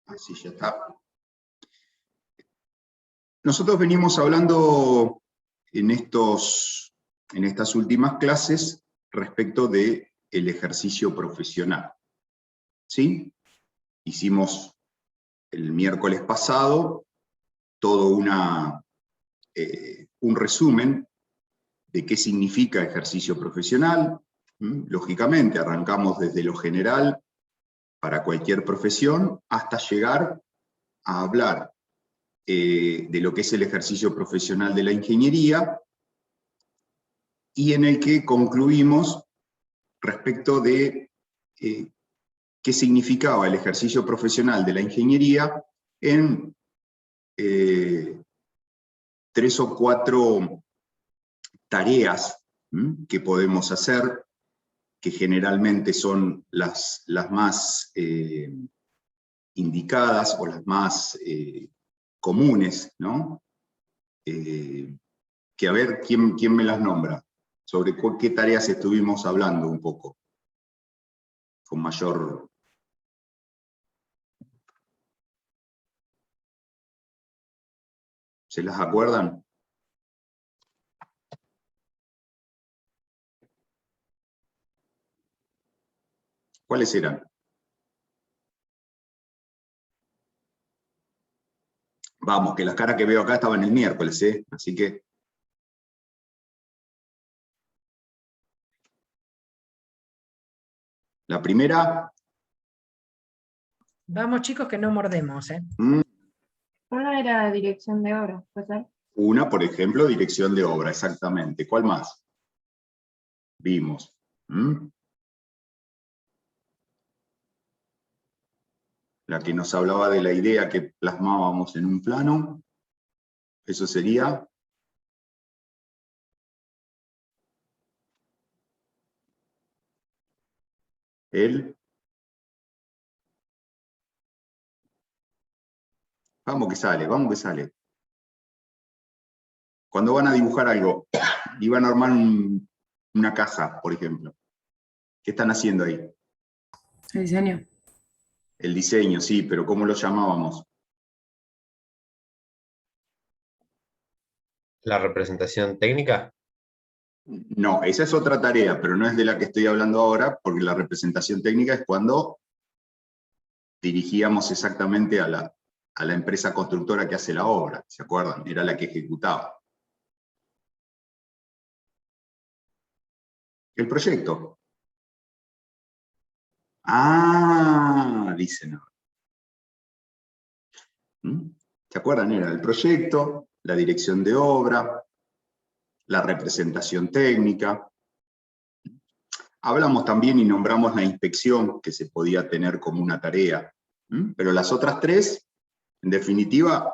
Así ya está. Nosotros venimos hablando en estas últimas clases respecto del ejercicio profesional. ¿Sí? Hicimos el miércoles pasado todo un resumen de qué significa ejercicio profesional. Lógicamente, arrancamos desde lo general para cualquier profesión hasta llegar a hablar de lo que es el ejercicio profesional de la ingeniería, y en el que concluimos respecto de qué significaba el ejercicio profesional de la ingeniería en 3 o 4 tareas que podemos hacer, que generalmente son las más indicadas o las más comunes, ¿no? Que a ver, ¿quién me las nombra? ¿Sobre qué tareas estuvimos hablando un poco? Con mayor... ¿Se las acuerdan? ¿Cuáles eran? Vamos, que las caras que veo acá estaban el miércoles, ¿eh? Así que... La primera... Vamos, chicos, que no mordemos, ¿eh? Una era dirección de obra, ¿puede ser? Una, por ejemplo, dirección de obra, exactamente. ¿Cuál más? Vimos. La que nos hablaba de la idea que plasmábamos en un plano. Eso sería... Vamos que sale, vamos que sale. Cuando van a dibujar algo y van a armar una casa, por ejemplo, ¿qué están haciendo ahí? El diseño. El diseño, sí, pero ¿cómo lo llamábamos? ¿La representación técnica? No, esa es otra tarea, pero no es de la que estoy hablando ahora, porque la representación técnica es cuando dirigíamos exactamente a la empresa constructora que hace la obra, ¿se acuerdan? Era la que ejecutaba. El proyecto. Ah, dicen ahora. ¿Se acuerdan? Era el proyecto, la dirección de obra, la representación técnica. Hablamos también y nombramos la inspección, que se podía tener como una tarea. Pero las otras 3, en definitiva,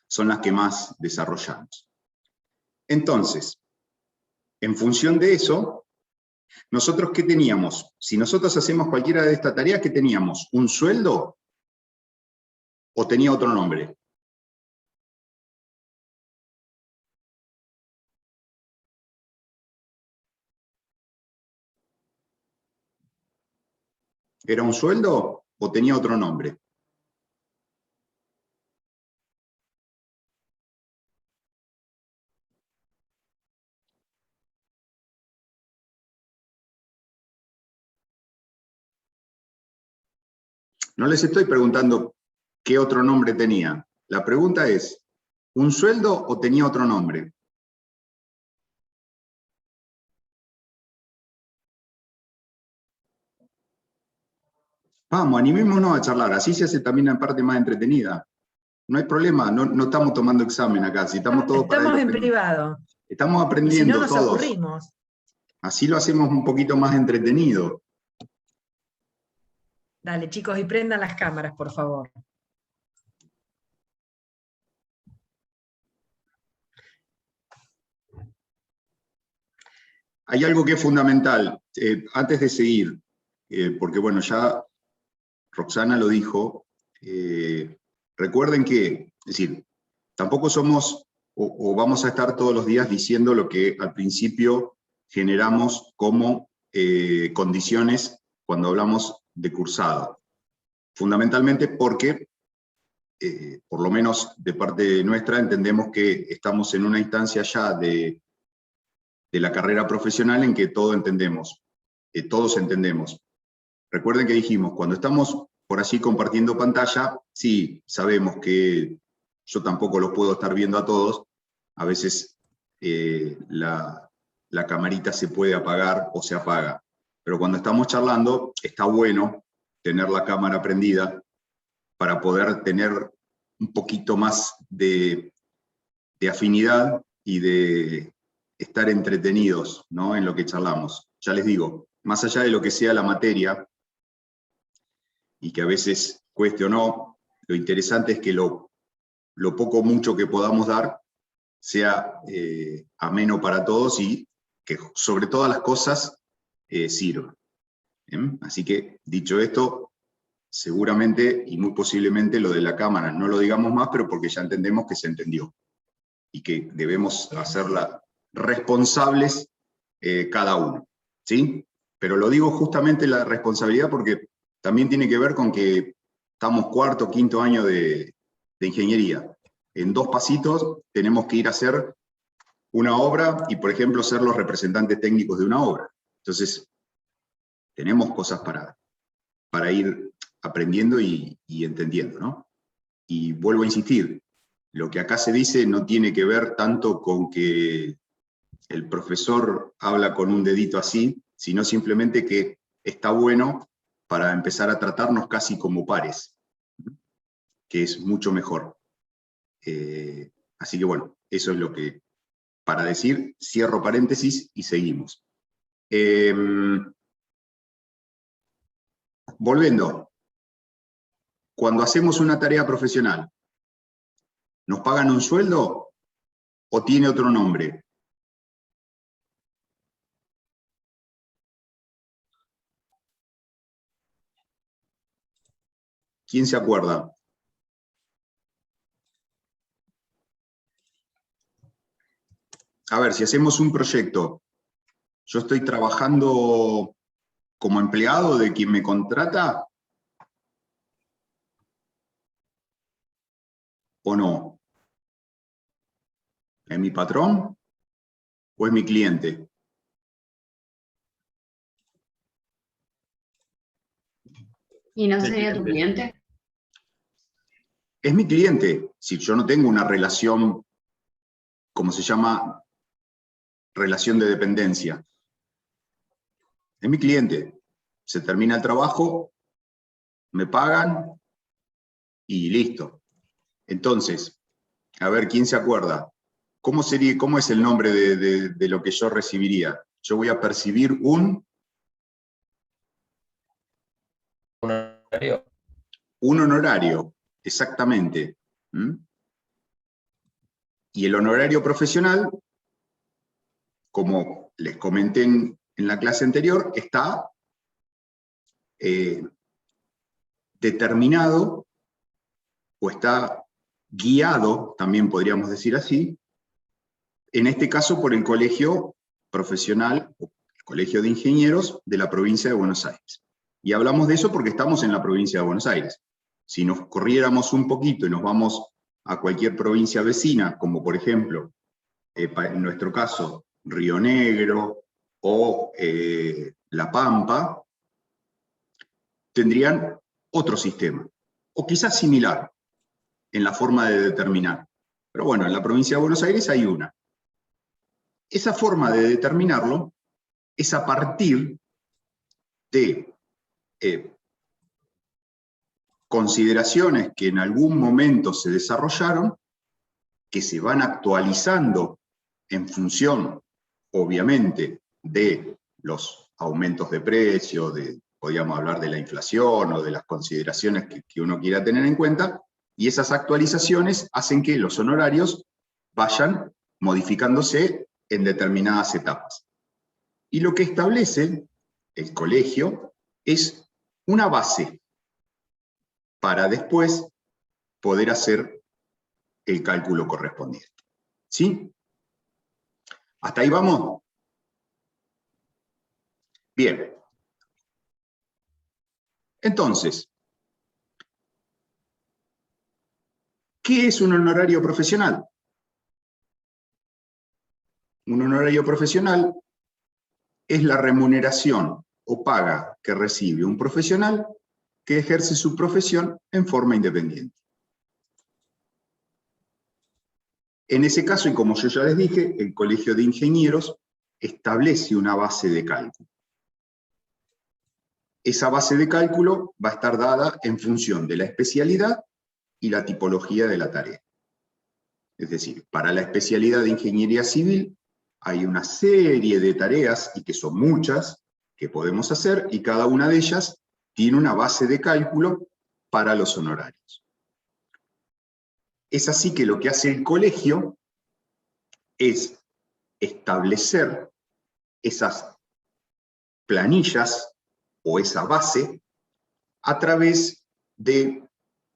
son las que más desarrollamos. Entonces, en función de eso, ¿nosotros qué teníamos? Si nosotros hacemos cualquiera de estas tareas, ¿qué teníamos? ¿Un sueldo? ¿O tenía otro nombre? ¿Era un sueldo o tenía otro nombre? No les estoy preguntando qué otro nombre tenía. La pregunta es, ¿un sueldo o tenía otro nombre? Vamos, animémonos a charlar, así se hace también la parte más entretenida. No hay problema, no estamos tomando examen acá, si estamos todos para Estamos en esto. privado. Estamos Y si aprendiendo no, nos todos. aburrimos. Así lo hacemos un poquito más entretenido. Dale, chicos, y prendan las cámaras, por favor. Hay algo que es fundamental, antes de seguir, porque bueno, ya Roxana lo dijo, recuerden que, es decir, tampoco somos o vamos a estar todos los días diciendo lo que al principio generamos como condiciones cuando hablamos de cursado. fundamentalmente porque, por lo menos de parte nuestra, entendemos que estamos en una instancia ya de la carrera profesional en que todos entendemos. Recuerden que dijimos, cuando estamos por allí compartiendo pantalla, sí, sabemos que yo tampoco los puedo estar viendo a todos, a veces la camarita se puede apagar o se apaga, pero cuando estamos charlando, está bueno tener la cámara prendida para poder tener un poquito más de afinidad y de estar entretenidos, ¿no?, en lo que charlamos. Ya les digo, más allá de lo que sea la materia, y que a veces cueste o no, lo interesante es que lo poco o mucho que podamos dar sea ameno para todos y que sobre todas las cosas sirva. Así que, dicho esto, seguramente y muy posiblemente lo de la cámara no lo digamos más, pero porque ya entendemos que se entendió y que debemos hacerla responsables cada uno, ¿sí? Pero lo digo justamente la responsabilidad porque también tiene que ver con que estamos cuarto, quinto año de ingeniería. En 2 pasitos tenemos que ir a hacer una obra y, por ejemplo, ser los representantes técnicos de una obra. Entonces, tenemos cosas para ir aprendiendo y entendiendo, ¿no? Y vuelvo a insistir, lo que acá se dice no tiene que ver tanto con que el profesor habla con un dedito así, sino simplemente que está bueno para empezar a tratarnos casi como pares, que es mucho mejor. Así que bueno, eso es lo que, para decir, cierro paréntesis y seguimos. Volviendo, cuando hacemos una tarea profesional, ¿nos pagan un sueldo o tiene otro nombre? ¿Quién se acuerda? A ver, si hacemos un proyecto, ¿yo estoy trabajando como empleado de quien me contrata o no? ¿Es mi patrón o es mi cliente? ¿Y no sería tu cliente? Es mi cliente. Si yo no tengo una relación, como se llama, relación de dependencia. Es mi cliente. Se termina el trabajo, me pagan y listo. Entonces, a ver, ¿quién se acuerda? ¿Cómo es el nombre de lo que yo recibiría? Yo voy a percibir un honorario. Un honorario, exactamente. Y el honorario profesional, como les comenté en la clase anterior, está determinado o está guiado, también podríamos decir así, en este caso por el Colegio Profesional, o el Colegio de Ingenieros de la provincia de Buenos Aires. Y hablamos de eso porque estamos en la provincia de Buenos Aires. Si nos corriéramos un poquito y nos vamos a cualquier provincia vecina, como por ejemplo, en nuestro caso, Río Negro o La Pampa, tendrían otro sistema, o quizás similar en la forma de determinar. Pero bueno, en la provincia de Buenos Aires hay una. Esa forma de determinarlo es a partir de consideraciones que en algún momento se desarrollaron, que se van actualizando en función, obviamente, de los aumentos de precio, podríamos hablar de la inflación o de las consideraciones que uno quiera tener en cuenta, y esas actualizaciones hacen que los honorarios vayan modificándose en determinadas etapas. Y lo que establece el colegio es una base para después poder hacer el cálculo correspondiente. ¿Sí? ¿Hasta ahí vamos? Bien. Entonces, ¿Qué es un honorario profesional? Un honorario profesional es la remuneración o paga que recibe un profesional que ejerce su profesión en forma independiente. En ese caso, y como yo ya les dije, el Colegio de Ingenieros establece una base de cálculo. Esa base de cálculo va a estar dada en función de la especialidad y la tipología de la tarea. Es decir, para la especialidad de Ingeniería Civil hay una serie de tareas, y que son muchas, que podemos hacer, y cada una de ellas tiene una base de cálculo para los honorarios. Es así que lo que hace el colegio es establecer esas planillas o esa base a través de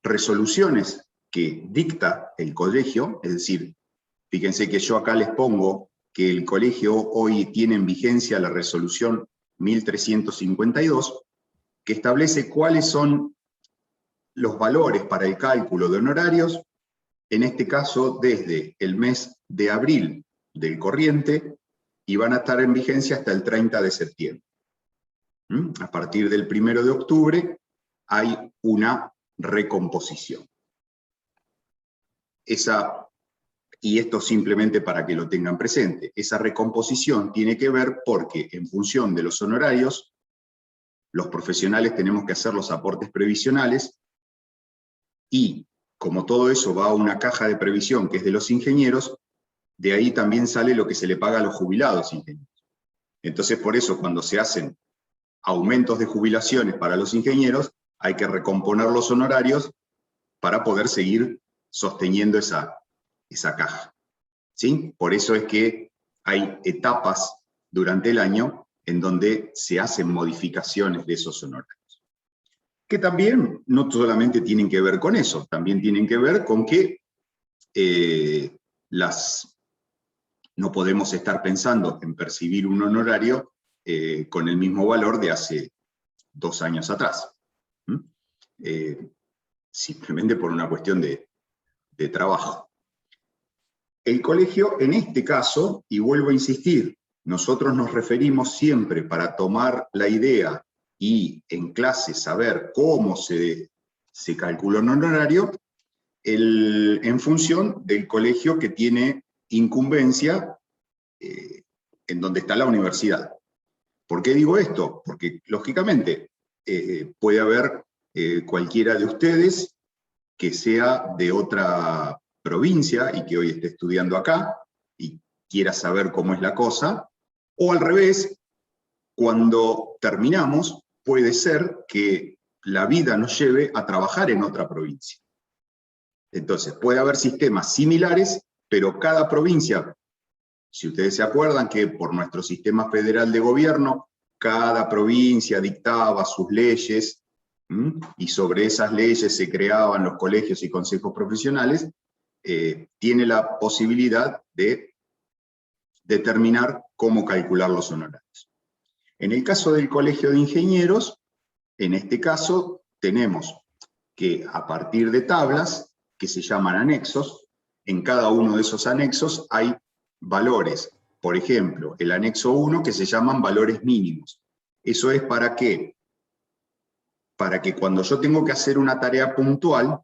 resoluciones que dicta el colegio. Es decir, fíjense que yo acá les pongo que el colegio hoy tiene en vigencia la resolución 1352, que establece cuáles son los valores para el cálculo de honorarios, en este caso desde el mes de abril del corriente, y van a estar en vigencia hasta el 30 de septiembre. A partir del 1 de octubre hay una recomposición. Y esto simplemente para que lo tengan presente, esa recomposición tiene que ver porque en función de los honorarios, los profesionales tenemos que hacer los aportes previsionales, y como todo eso va a una caja de previsión que es de los ingenieros, de ahí también sale lo que se le paga a los jubilados ingenieros. Entonces, por eso, cuando se hacen aumentos de jubilaciones para los ingenieros, hay que recomponer los honorarios para poder seguir sosteniendo esa caja. ¿Sí? Por eso es que hay etapas durante el año en donde se hacen modificaciones de esos honorarios. Que también no solamente tienen que ver con eso, también tienen que ver con que no podemos estar pensando en percibir un honorario con el mismo valor de hace 2 años atrás. Simplemente por una cuestión de trabajo. El colegio, en este caso, y vuelvo a insistir, nosotros nos referimos siempre para tomar la idea y en clase saber cómo se calcula un honorario, en función del colegio que tiene incumbencia en donde está la universidad. ¿Por qué digo esto? Porque, lógicamente, puede haber cualquiera de ustedes que sea de otra provincia y que hoy esté estudiando acá y quiera saber cómo es la cosa, o al revés, cuando terminamos, puede ser que la vida nos lleve a trabajar en otra provincia. Entonces, puede haber sistemas similares, pero cada provincia, si ustedes se acuerdan que por nuestro sistema federal de gobierno, cada provincia dictaba sus leyes, y sobre esas leyes se creaban los colegios y consejos profesionales, tiene la posibilidad de determinar cómo calcular los honorarios. En el caso del Colegio de Ingenieros, en este caso tenemos que a partir de tablas, que se llaman anexos, en cada uno de esos anexos hay valores. Por ejemplo, el anexo 1 que se llaman valores mínimos. ¿Eso es para qué? Para que cuando yo tengo que hacer una tarea puntual,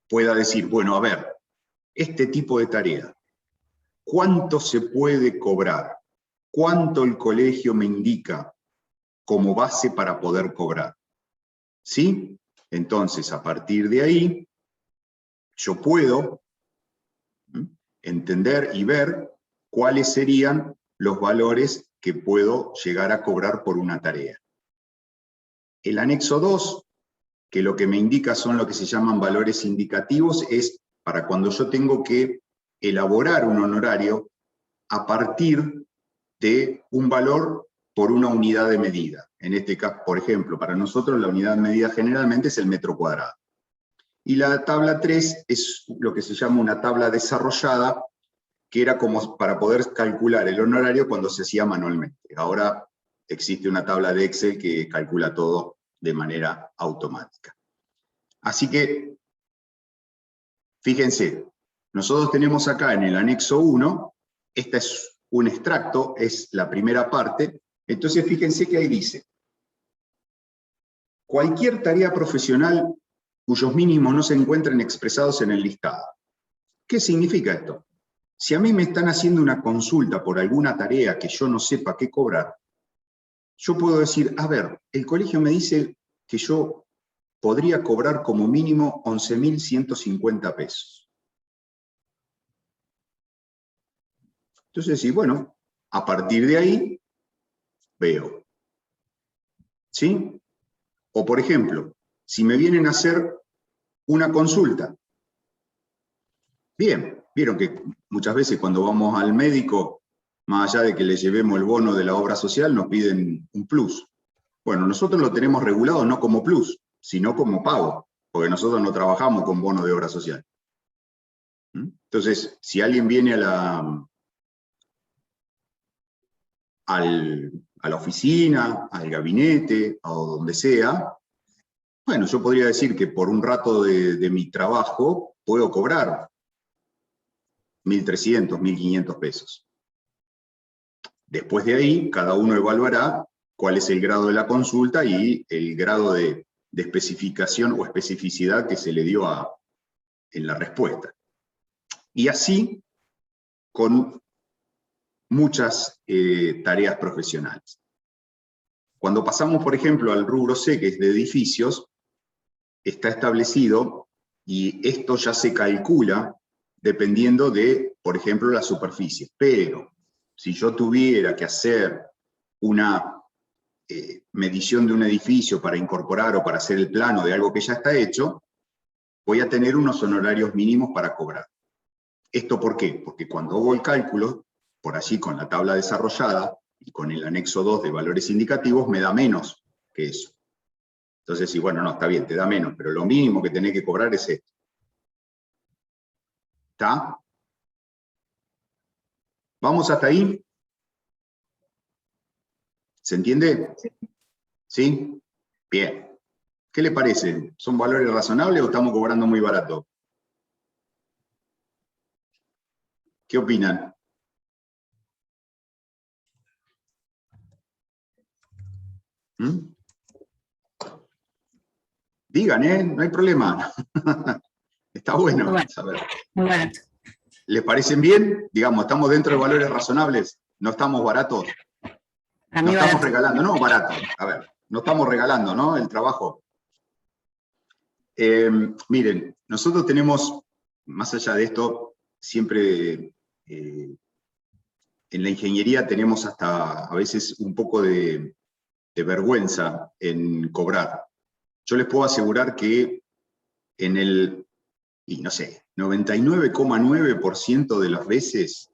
pueda decir, bueno, a ver, este tipo de tarea, ¿cuánto se puede cobrar? ¿Cuánto el colegio me indica como base para poder cobrar? ¿Sí? Entonces, a partir de ahí, yo puedo entender y ver cuáles serían los valores que puedo llegar a cobrar por una tarea. El anexo 2, que lo que me indica son lo que se llaman valores indicativos, es para cuando yo tengo que elaborar un honorario a partir de un valor por una unidad de medida. En este caso, por ejemplo, para nosotros la unidad de medida generalmente es el metro cuadrado. Y la tabla 3 es lo que se llama una tabla desarrollada, que era como para poder calcular el honorario cuando se hacía manualmente. Ahora existe una tabla de Excel que calcula todo de manera automática. Así que Fíjense, nosotros tenemos acá en el anexo 1, este es un extracto, es la primera parte, entonces fíjense que ahí dice, cualquier tarea profesional cuyos mínimos no se encuentren expresados en el listado. ¿Qué significa esto? Si a mí me están haciendo una consulta por alguna tarea que yo no sepa qué cobrar, yo puedo decir, a ver, el colegio me dice que yo podría cobrar como mínimo 11.150 pesos. Entonces, sí, bueno, a partir de ahí, veo. ¿Sí? O por ejemplo, si me vienen a hacer una consulta, bien, vieron que muchas veces cuando vamos al médico, más allá de que le llevemos el bono de la obra social, nos piden un plus. Bueno, nosotros lo tenemos regulado no como plus, sino como pago, porque nosotros no trabajamos con bono de obra social. Entonces, si alguien viene a la oficina, al gabinete, o donde sea, bueno, yo podría decir que por un rato de mi trabajo puedo cobrar 1.300, 1.500 pesos. Después de ahí, cada uno evaluará cuál es el grado de la consulta y el grado de especificación o especificidad que se le dio en la respuesta. Y así con muchas tareas profesionales. Cuando pasamos, por ejemplo, al rubro C, que es de edificios, está establecido, y esto ya se calcula dependiendo de, por ejemplo, la superficie. Pero si yo tuviera que hacer una medición de un edificio para incorporar o para hacer el plano de algo que ya está hecho, voy a tener unos honorarios mínimos para cobrar. ¿Esto por qué? Porque cuando hago el cálculo, por allí con la tabla desarrollada y con el anexo 2 de valores indicativos, me da menos que eso. Entonces, sí, bueno, no, está bien, te da menos, pero lo mínimo que tenés que cobrar es esto. ¿Está? ¿Vamos hasta ahí? ¿Se entiende? ¿Sí? Bien. ¿Qué le parece? ¿Son valores razonables o estamos cobrando muy barato? ¿Qué opinan? ¿Mm? Digan, no hay problema. Está bueno, Muy bueno. saber. Muy bueno. ¿Les parecen bien? Digamos, ¿estamos dentro de valores razonables? ¿No estamos baratos? A No mí estamos barato. regalando, no barato. A ver, no estamos regalando, ¿no? El trabajo. Miren, nosotros tenemos, más allá de esto, siempre en la ingeniería tenemos hasta a veces un poco de vergüenza en cobrar. Yo les puedo asegurar que en el, y no sé, 99,9% de las veces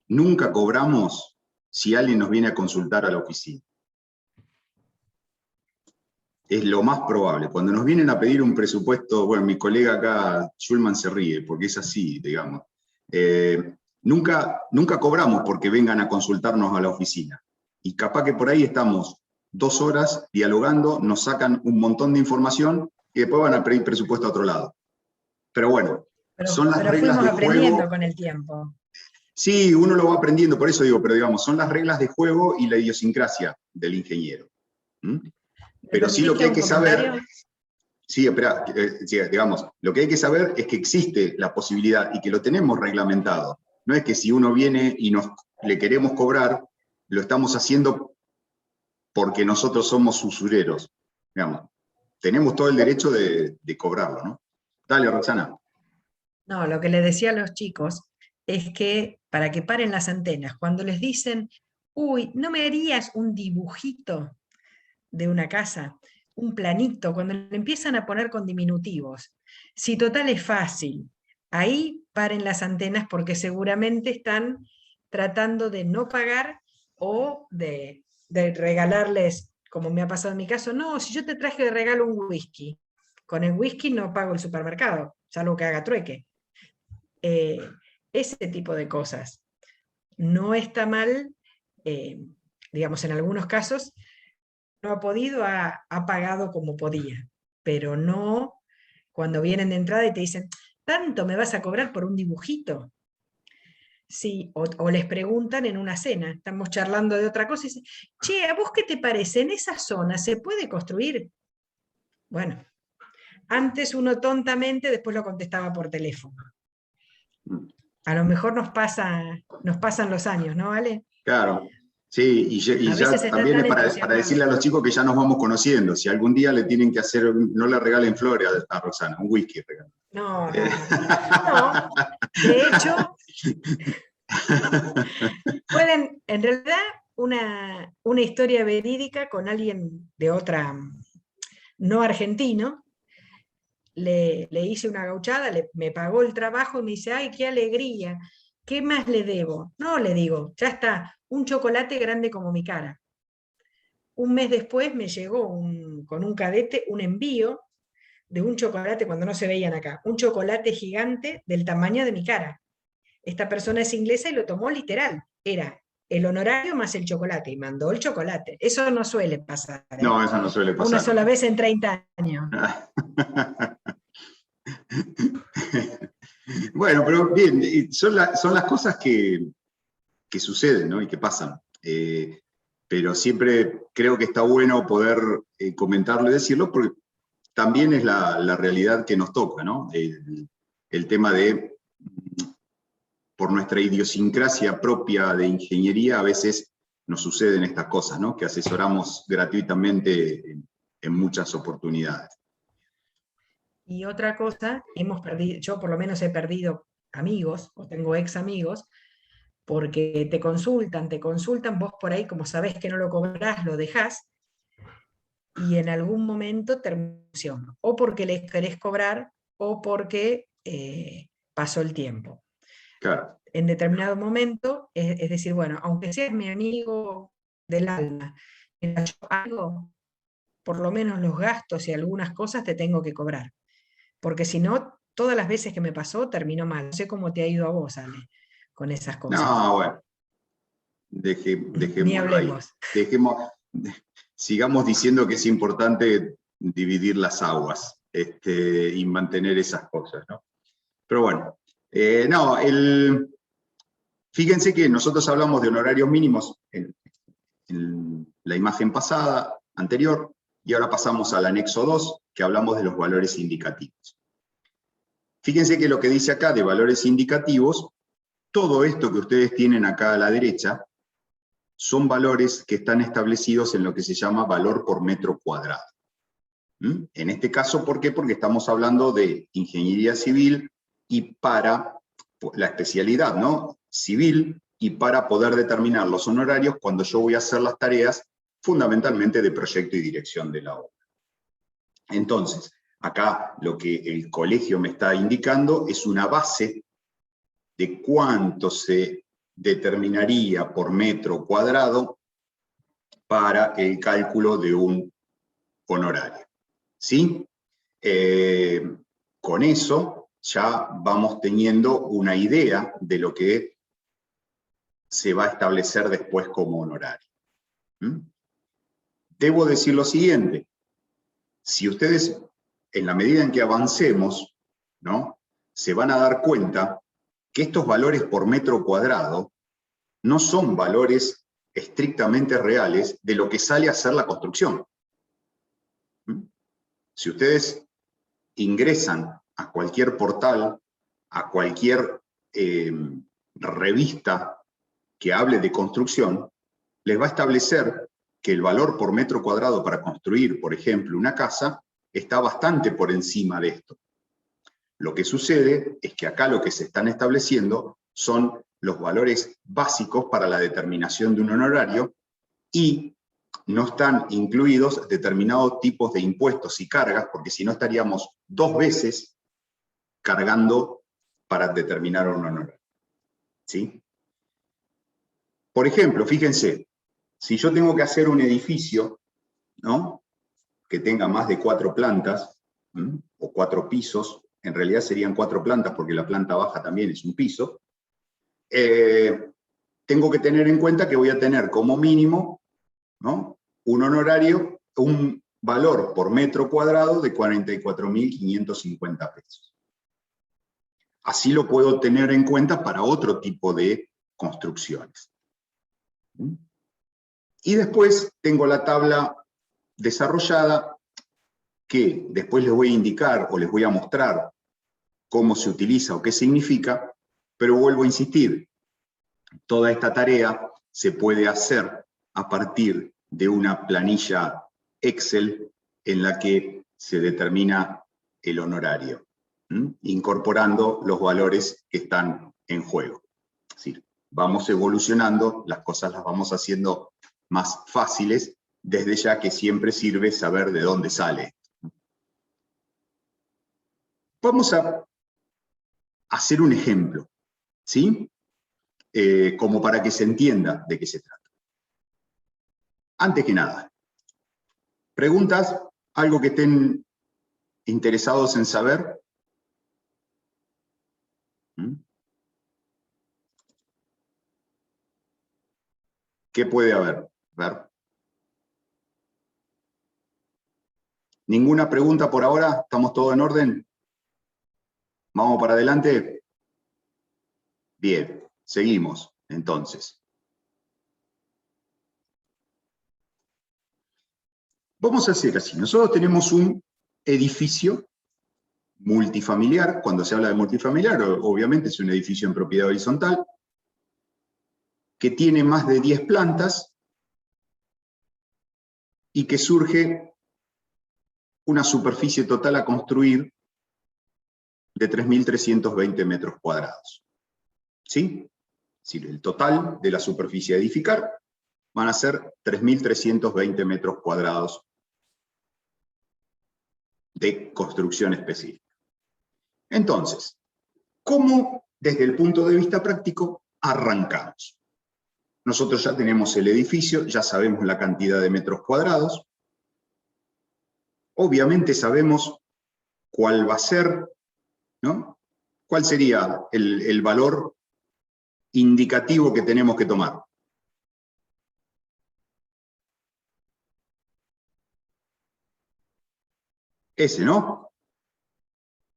nunca cobramos si alguien nos viene a consultar a la oficina. Es lo más probable. Cuando nos vienen a pedir un presupuesto, bueno, mi colega acá, Schulman, se ríe, porque es así, digamos. Nunca cobramos porque vengan a consultarnos a la oficina. Y capaz que por ahí estamos 2 horas dialogando, nos sacan un montón de información y después van a pedir presupuesto a otro lado. Pero bueno, son las Pero reglas fuimos de aprendiendo juego. con el tiempo. Sí, uno lo va aprendiendo, por eso digo, pero digamos, son las reglas de juego y la idiosincrasia del ingeniero. ¿Me Pero sí permitís lo que hay un que saber, comentario? sí, espera, sí, digamos, lo que hay que saber es que existe la posibilidad y que lo tenemos reglamentado. No es que si uno viene y le queremos cobrar, lo estamos haciendo porque nosotros somos usureros. Digamos, tenemos todo el derecho de cobrarlo, ¿no? Dale, Roxana. No, lo que le decía a los chicos es que para que paren las antenas, cuando les dicen, uy, ¿no me harías un dibujito de una casa? Un planito, cuando le empiezan a poner con diminutivos. Si total es fácil, ahí paren las antenas porque seguramente están tratando de no pagar o de regalarles, como me ha pasado en mi caso, no, si yo te traje de regalo un whisky, con el whisky no pago el supermercado, salvo que haga trueque. Ese tipo de cosas. No está mal, digamos, en algunos casos, no ha podido, ha pagado como podía, pero no cuando vienen de entrada y te dicen, ¿tanto me vas a cobrar por un dibujito? Sí, o les preguntan en una cena, estamos charlando de otra cosa y dicen, che, ¿a vos qué te parece? ¿En esa zona se puede construir? Bueno, antes uno tontamente, después lo contestaba por teléfono. A lo mejor nos pasan los años, ¿no, Ale? Claro, sí, y A ya veces está también tan es para decirle a los chicos que ya nos vamos conociendo. Si algún día le tienen que hacer, no le regalen flores a Roxana, un whisky regalen. No, no, no. No, de hecho, pueden, en realidad, una historia verídica con alguien de otra, no argentino, le hice una gauchada, me pagó el trabajo y me dice, ay, qué alegría, ¿qué más le debo? No, le digo, ya está, un chocolate grande como mi cara. Un mes después me llegó con un cadete un envío de un chocolate, cuando no se veían acá, un chocolate gigante del tamaño de mi cara. Esta persona es inglesa y lo tomó literal. Era el honorario más el chocolate, y mandó el chocolate. Eso no suele pasar, ¿eh? No, eso no suele Una pasar. sola vez en 30 años. Bueno, pero bien, son las cosas que suceden, ¿no? Y que pasan. Pero siempre creo que está bueno poder comentarlo y decirlo, porque también es la realidad que nos toca, ¿no? El tema de, por nuestra idiosincrasia propia de ingeniería, a veces nos suceden estas cosas, ¿no? Que asesoramos gratuitamente en muchas oportunidades. Y otra cosa, hemos perdido, yo por lo menos he perdido amigos, o tengo ex amigos, porque te consultan, vos por ahí, como sabés que no lo cobrás, lo dejás, y en algún momento terminación, o porque les querés cobrar, o porque pasó el tiempo. Claro. En determinado momento, es decir, bueno, aunque seas mi amigo del alma, mira, yo algo, por lo menos los gastos y algunas cosas te tengo que cobrar. Porque si no, todas las veces que me pasó terminó mal. No sé cómo te ha ido a vos, Ale, con esas cosas. No, bueno, Ni dejémoslo ahí. hablemos. Sigamos diciendo que es importante dividir las aguas y mantener esas cosas, ¿no? Pero bueno, no, fíjense que nosotros hablamos de honorarios mínimos en la imagen pasada, anterior, y ahora pasamos al anexo 2, que hablamos de los valores indicativos. Fíjense que lo que dice acá de valores indicativos, todo esto que ustedes tienen acá a la derecha, son valores que están establecidos en lo que se llama valor por metro cuadrado. En este caso, ¿por qué? Porque estamos hablando de ingeniería civil y para la especialidad, ¿no? Civil, y para poder determinar los honorarios cuando yo voy a hacer las tareas fundamentalmente de proyecto y dirección de la obra. Entonces, acá lo que el colegio me está indicando es una base de cuánto se determinaría por metro cuadrado para el cálculo de un honorario. ¿Sí? Con eso ya vamos teniendo una idea de lo que se va a establecer después como honorario. Debo decir lo siguiente, si ustedes, en la medida en que avancemos, ¿no?, se van a dar cuenta que estos valores por metro cuadrado no son valores estrictamente reales de lo que sale a ser la construcción. Si ustedes ingresan a cualquier portal, a cualquier revista que hable de construcción, les va a establecer que el valor por metro cuadrado para construir, por ejemplo, una casa, está bastante por encima de esto. Lo que sucede es que acá lo que se están estableciendo son los valores básicos para la determinación de un honorario y no están incluidos determinados tipos de impuestos y cargas, porque si no estaríamos 2 veces cargando para determinar un honorario. ¿Sí? Por ejemplo, fíjense, si yo tengo que hacer un edificio, ¿no?, que tenga más de 4 plantas, o 4 pisos, en realidad serían 4 plantas porque la planta baja también es un piso, tengo que tener en cuenta que voy a tener como mínimo, ¿no?, un honorario, un valor por metro cuadrado de 44.550 pesos. Así lo puedo tener en cuenta para otro tipo de construcciones. Y después tengo la tabla desarrollada que después les voy a indicar o les voy a mostrar cómo se utiliza o qué significa, pero vuelvo a insistir, toda esta tarea se puede hacer a partir de una planilla Excel en la que se determina el honorario, incorporando los valores que están en juego. Es decir, vamos evolucionando, las cosas las vamos haciendo más fáciles, desde ya que siempre sirve saber de dónde sale. Vamos a hacer un ejemplo, ¿sí? Como para que se entienda de qué se trata. Antes que nada, ¿preguntas? ¿Algo que estén interesados en saber? ¿Qué puede haber? A ver. ¿Ninguna pregunta por ahora? ¿Estamos todos en orden? ¿Vamos para adelante? Bien, seguimos entonces. Vamos a hacer así. Nosotros tenemos un edificio multifamiliar. Cuando se habla de multifamiliar, obviamente es un edificio en propiedad horizontal, que tiene más de 10 plantas y que surge una superficie total a construir de 3.320 metros cuadrados. ¿Sí? Es decir, el total de la superficie a edificar van a ser 3.320 metros cuadrados de construcción específica. Entonces, ¿cómo desde el punto de vista práctico arrancamos? Nosotros ya tenemos el edificio, ya sabemos la cantidad de metros cuadrados, obviamente sabemos cuál va a ser, ¿no? ¿Cuál sería el valor indicativo que tenemos que tomar? Ese, ¿no?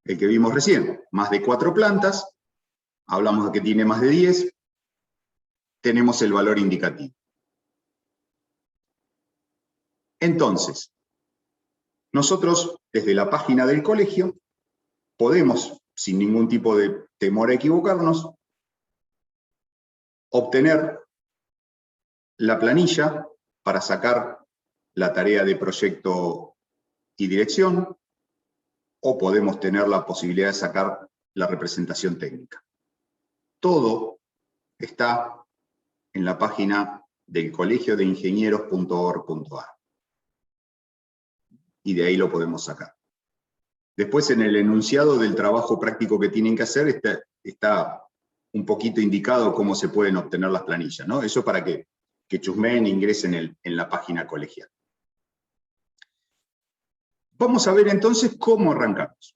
El que vimos recién. Más de 4 plantas, hablamos de que tiene más de 10, tenemos el valor indicativo. Entonces, nosotros desde la página del colegio podemos, sin ningún tipo de temor a equivocarnos, obtener la planilla para sacar la tarea de proyecto y dirección, o podemos tener la posibilidad de sacar la representación técnica. Todo está en la página del colegiodeIngenieros.org.ar. Y de ahí lo podemos sacar. Después en el enunciado del trabajo práctico que tienen que hacer está un poquito indicado cómo se pueden obtener las planillas, ¿no? Eso para que chusmeen e ingresen en la página colegial. Vamos a ver entonces cómo arrancamos.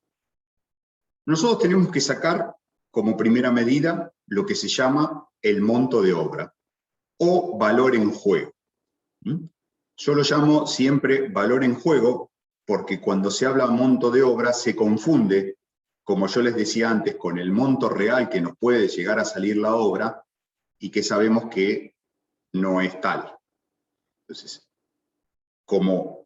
Nosotros tenemos que sacar como primera medida lo que se llama el monto de obra o valor en juego. Yo lo llamo siempre valor en juego porque cuando se habla monto de obra se confunde, como yo les decía antes, con el monto real que nos puede llegar a salir la obra y que sabemos que no es tal. Entonces, como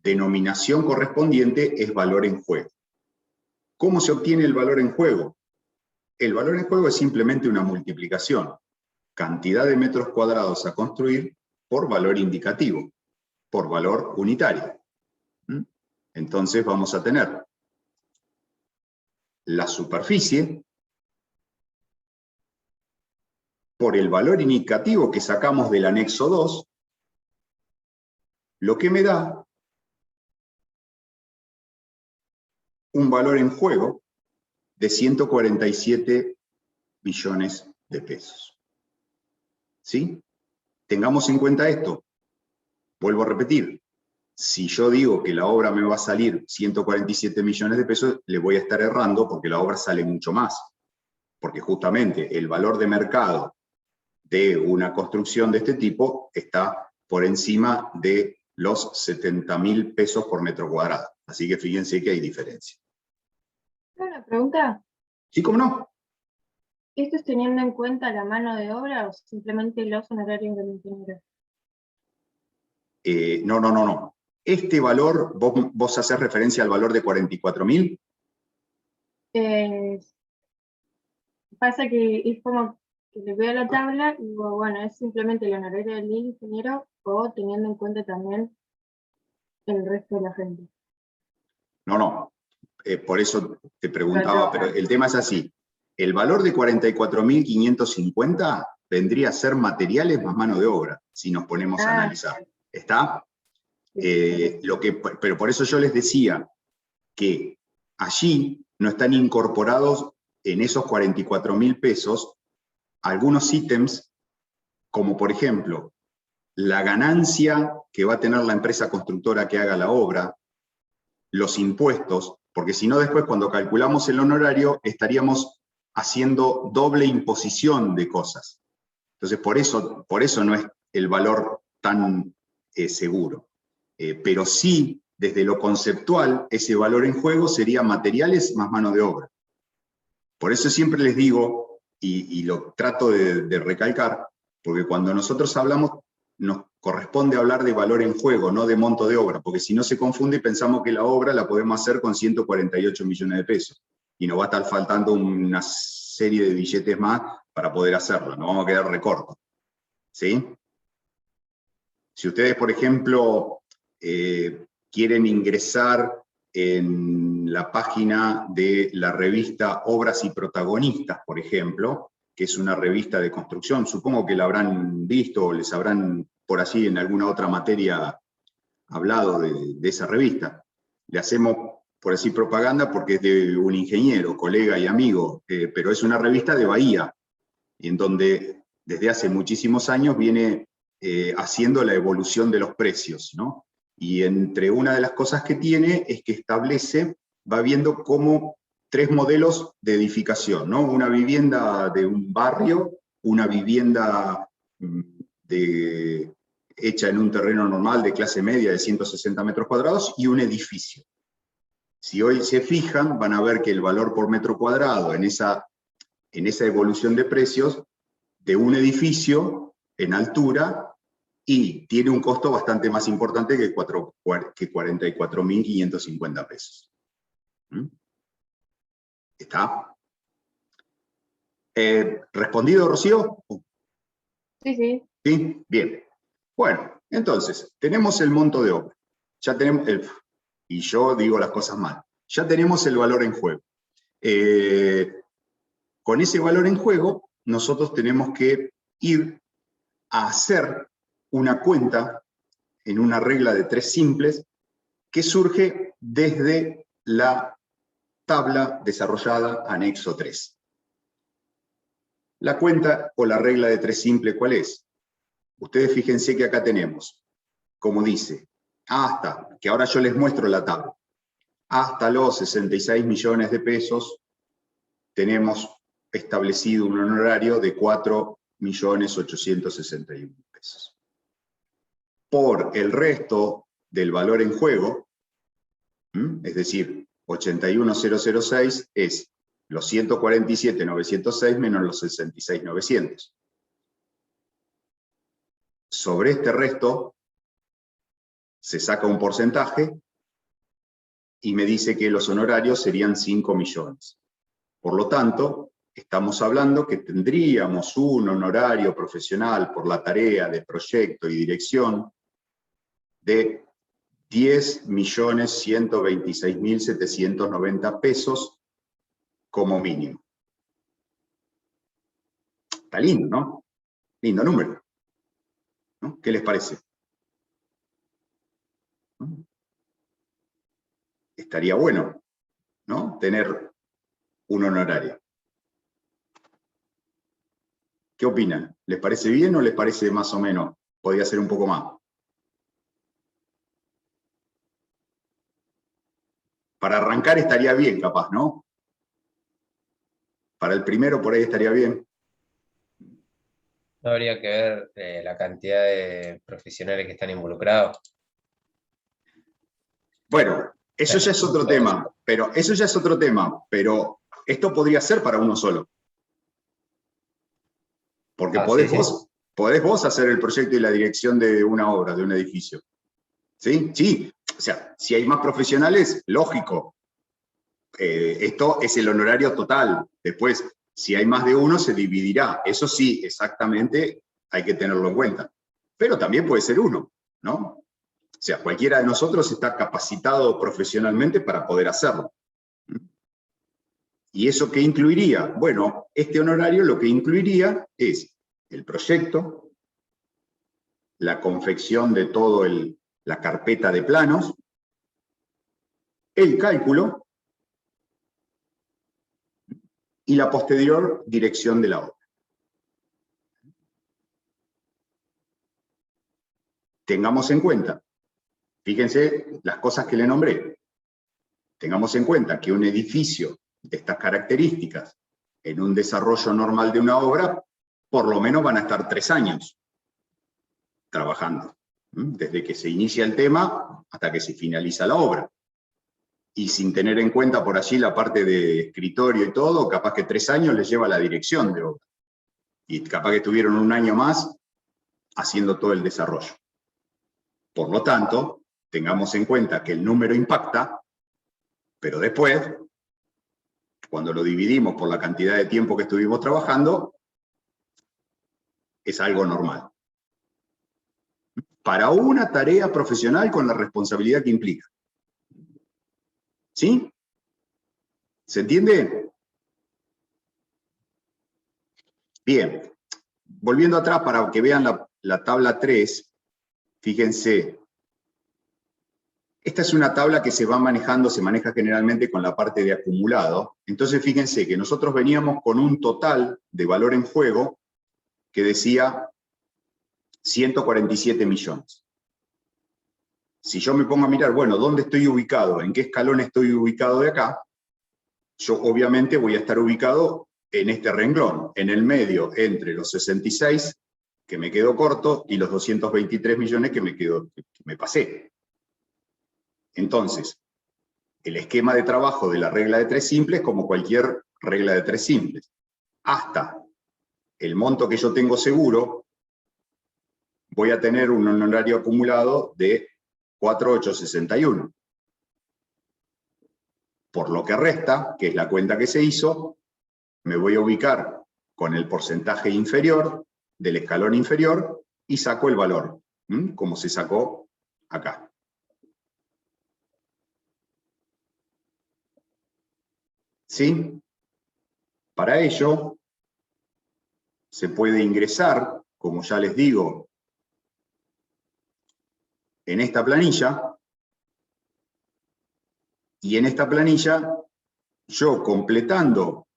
denominación correspondiente es valor en juego. ¿Cómo se obtiene el valor en juego? El valor en juego es simplemente una multiplicación. Cantidad de metros cuadrados a construir por valor indicativo, por valor unitario. Entonces vamos a tener la superficie por el valor indicativo que sacamos del anexo 2, lo que me da un valor en juego de 147 millones de pesos. ¿Sí? Tengamos en cuenta esto. Vuelvo a repetir. Si yo digo que la obra me va a salir 147 millones de pesos, le voy a estar errando porque la obra sale mucho más. Porque justamente el valor de mercado de una construcción de este tipo está por encima de los 70.000 pesos por metro cuadrado. Así que fíjense que hay diferencia. Una pregunta, ¿Sí, cómo no? ¿esto es teniendo en cuenta la mano de obra o simplemente los honorarios del ingeniero? No. Este valor, vos hacés referencia al valor de 44.000. Pasa que es como que le veo la tabla y digo, bueno, es simplemente el honorario del ingeniero o teniendo en cuenta también el resto de la gente. No. Por eso te preguntaba, Pero pero el tema es así. El valor de 44.550 vendría a ser materiales más mano de obra, si nos ponemos a analizar. ¿Está? Pero por eso yo les decía que allí no están incorporados en esos 44.000 pesos algunos ítems, como por ejemplo, la ganancia que va a tener la empresa constructora que haga la obra, los impuestos, porque si no después cuando calculamos el honorario estaríamos haciendo doble imposición de cosas. Entonces por eso no es el valor tan seguro. Pero sí, desde lo conceptual, ese valor en juego sería materiales más mano de obra. Por eso siempre les digo, y lo trato de recalcar, porque cuando nosotros hablamos, nos corresponde hablar de valor en juego, no de monto de obra, porque si no se confunde y pensamos que la obra la podemos hacer con 148 millones de pesos, y nos va a estar faltando una serie de billetes más para poder hacerlo, nos vamos a quedar recortos. ¿Sí? Si ustedes, por ejemplo, quieren ingresar en la página de la revista Obras y Protagonistas, por ejemplo, que es una revista de construcción, supongo que la habrán visto o les habrán por allí en alguna otra materia hablado de esa revista. Le hacemos, por así, propaganda porque es de un ingeniero, colega y amigo, pero es una revista de Bahía, en donde desde hace muchísimos años viene haciendo la evolución de los precios, ¿no? Y entre una de las cosas que tiene es que establece, va viendo cómo 3 modelos de edificación, ¿no? Una vivienda de un barrio, una vivienda hecha en un terreno normal de clase media de 160 metros cuadrados y un edificio. Si hoy se fijan, van a ver que el valor por metro cuadrado en esa evolución de precios de un edificio en altura y tiene un costo bastante más importante que 44.550 pesos. ¿Mm? ¿Está? ¿Respondido, Rocío? Sí. ¿Sí? Bien. Bueno, entonces, tenemos el monto de obra. Ya tenemos y yo digo las cosas mal. Ya tenemos el valor en juego. Con ese valor en juego, nosotros tenemos que ir a hacer una cuenta en una regla de 3 simples que surge desde la tabla desarrollada anexo 3. La cuenta o la regla de 3 simple, ¿cuál es? Ustedes fíjense que acá tenemos, como dice, hasta, que ahora yo les muestro la tabla, hasta los 66 millones de pesos tenemos establecido un honorario de 4.861.000 pesos. Por el resto del valor en juego, es decir, 81.006 es los 147.906 menos los 66.900. Sobre este resto se saca un porcentaje y me dice que los honorarios serían 5 millones. Por lo tanto, estamos hablando que tendríamos un honorario profesional por la tarea de proyecto y dirección de 10.126.790 pesos como mínimo. Está lindo, ¿no? Lindo número, ¿no? ¿Qué les parece? ¿No? Estaría bueno, ¿no? Tener un honorario. ¿Qué opinan? ¿Les parece bien o les parece más o menos? Podría ser un poco más. Para arrancar estaría bien, capaz, ¿no? Para el primero por ahí estaría bien. No habría que ver la cantidad de profesionales que están involucrados. Bueno, eso ya es otro tema, pero esto podría ser para uno solo. Porque podés vos hacer el proyecto y la dirección de una obra, de un edificio. ¿Sí? Sí. O sea, si hay más profesionales, lógico. Esto es el honorario total. Después, si hay más de uno, se dividirá. Eso sí, exactamente, hay que tenerlo en cuenta. Pero también puede ser uno, ¿no? O sea, cualquiera de nosotros está capacitado profesionalmente para poder hacerlo. ¿Y eso qué incluiría? Bueno, este honorario lo que incluiría es el proyecto, la confección de toda la carpeta de planos, el cálculo y la posterior dirección de la obra. Tengamos en cuenta, fíjense las cosas que le nombré, tengamos en cuenta que un edificio de estas características, en un desarrollo normal de una obra, por lo menos van a estar 3 años trabajando, desde que se inicia el tema hasta que se finaliza la obra. Y sin tener en cuenta por allí la parte de escritorio y todo, capaz que 3 años les lleva la dirección de obra. Y capaz que tuvieron 1 año más haciendo todo el desarrollo. Por lo tanto, tengamos en cuenta que el número impacta, pero después, cuando lo dividimos por la cantidad de tiempo que estuvimos trabajando, es algo normal. Para una tarea profesional con la responsabilidad que implica. ¿Sí? ¿Se entiende? Bien. Volviendo atrás para que vean la tabla 3, fíjense. Esta es una tabla que se maneja generalmente con la parte de acumulado. Entonces fíjense que nosotros veníamos con un total de valor en juego que decía 147 millones. Si yo me pongo a mirar, bueno, ¿dónde estoy ubicado? ¿En qué escalón estoy ubicado de acá? Yo obviamente voy a estar ubicado en este renglón, en el medio, entre los 66, que me quedo corto, y los 223 millones que me pasé. Entonces, el esquema de trabajo de la regla de 3 simples, como cualquier regla de 3 simples, hasta el monto que yo tengo seguro, voy a tener un honorario acumulado de 4.861. Por lo que resta, que es la cuenta que se hizo, me voy a ubicar con el porcentaje inferior del escalón inferior y saco el valor, como se sacó acá. ¿Sí? Para ello, se puede ingresar, como ya les digo, en esta planilla, y en esta planilla, yo completando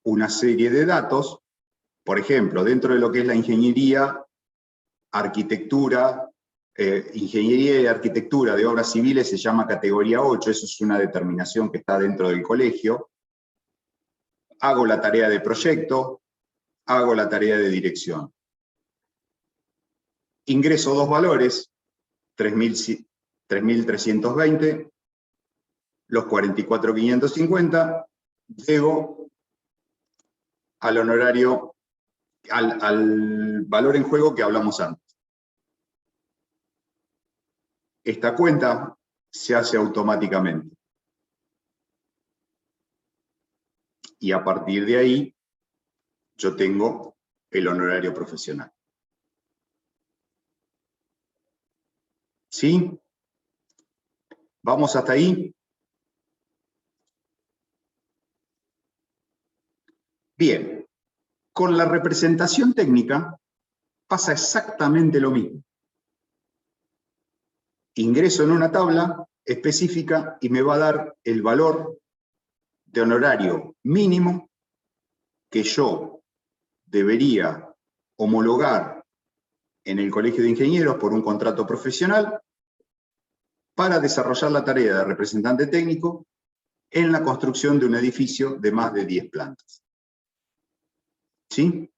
una serie de datos, por ejemplo, dentro de lo que es la ingeniería, arquitectura, ingeniería y arquitectura de obras civiles se llama categoría 8, eso es una determinación que está dentro del colegio. Hago la tarea de proyecto, hago la tarea de dirección. Ingreso 2 valores, 3.320, los 44.550, llego al honorario, al valor en juego que hablamos antes. Esta cuenta se hace automáticamente. Y a partir de ahí, yo tengo el honorario profesional. ¿Sí? ¿Vamos hasta ahí? Bien. Con la representación técnica pasa exactamente lo mismo. Ingreso en una tabla específica y me va a dar el valor de honorario mínimo que yo debería homologar en el Colegio de Ingenieros por un contrato profesional para desarrollar la tarea de representante técnico en la construcción de un edificio de más de 10 plantas. ¿Sí?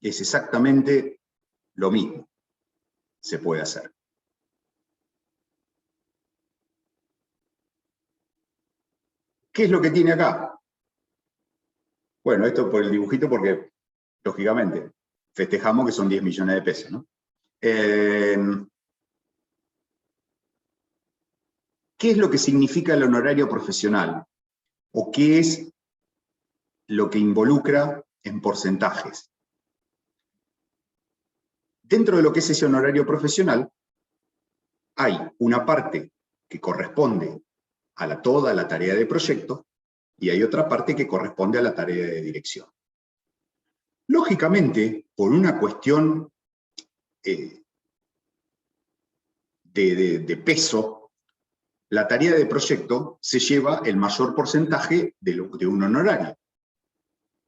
Es exactamente lo mismo. Se puede hacer. ¿Qué es lo que tiene acá? Bueno, esto por el dibujito porque, lógicamente, festejamos que son 10 millones de pesos, ¿no? ¿Qué es lo que significa el honorario profesional? ¿O qué es lo que involucra en porcentajes? Dentro de lo que es ese honorario profesional, hay una parte que corresponde a toda la tarea de proyecto y hay otra parte que corresponde a la tarea de dirección. Lógicamente, por una cuestión de peso, la tarea de proyecto se lleva el mayor porcentaje de un honorario.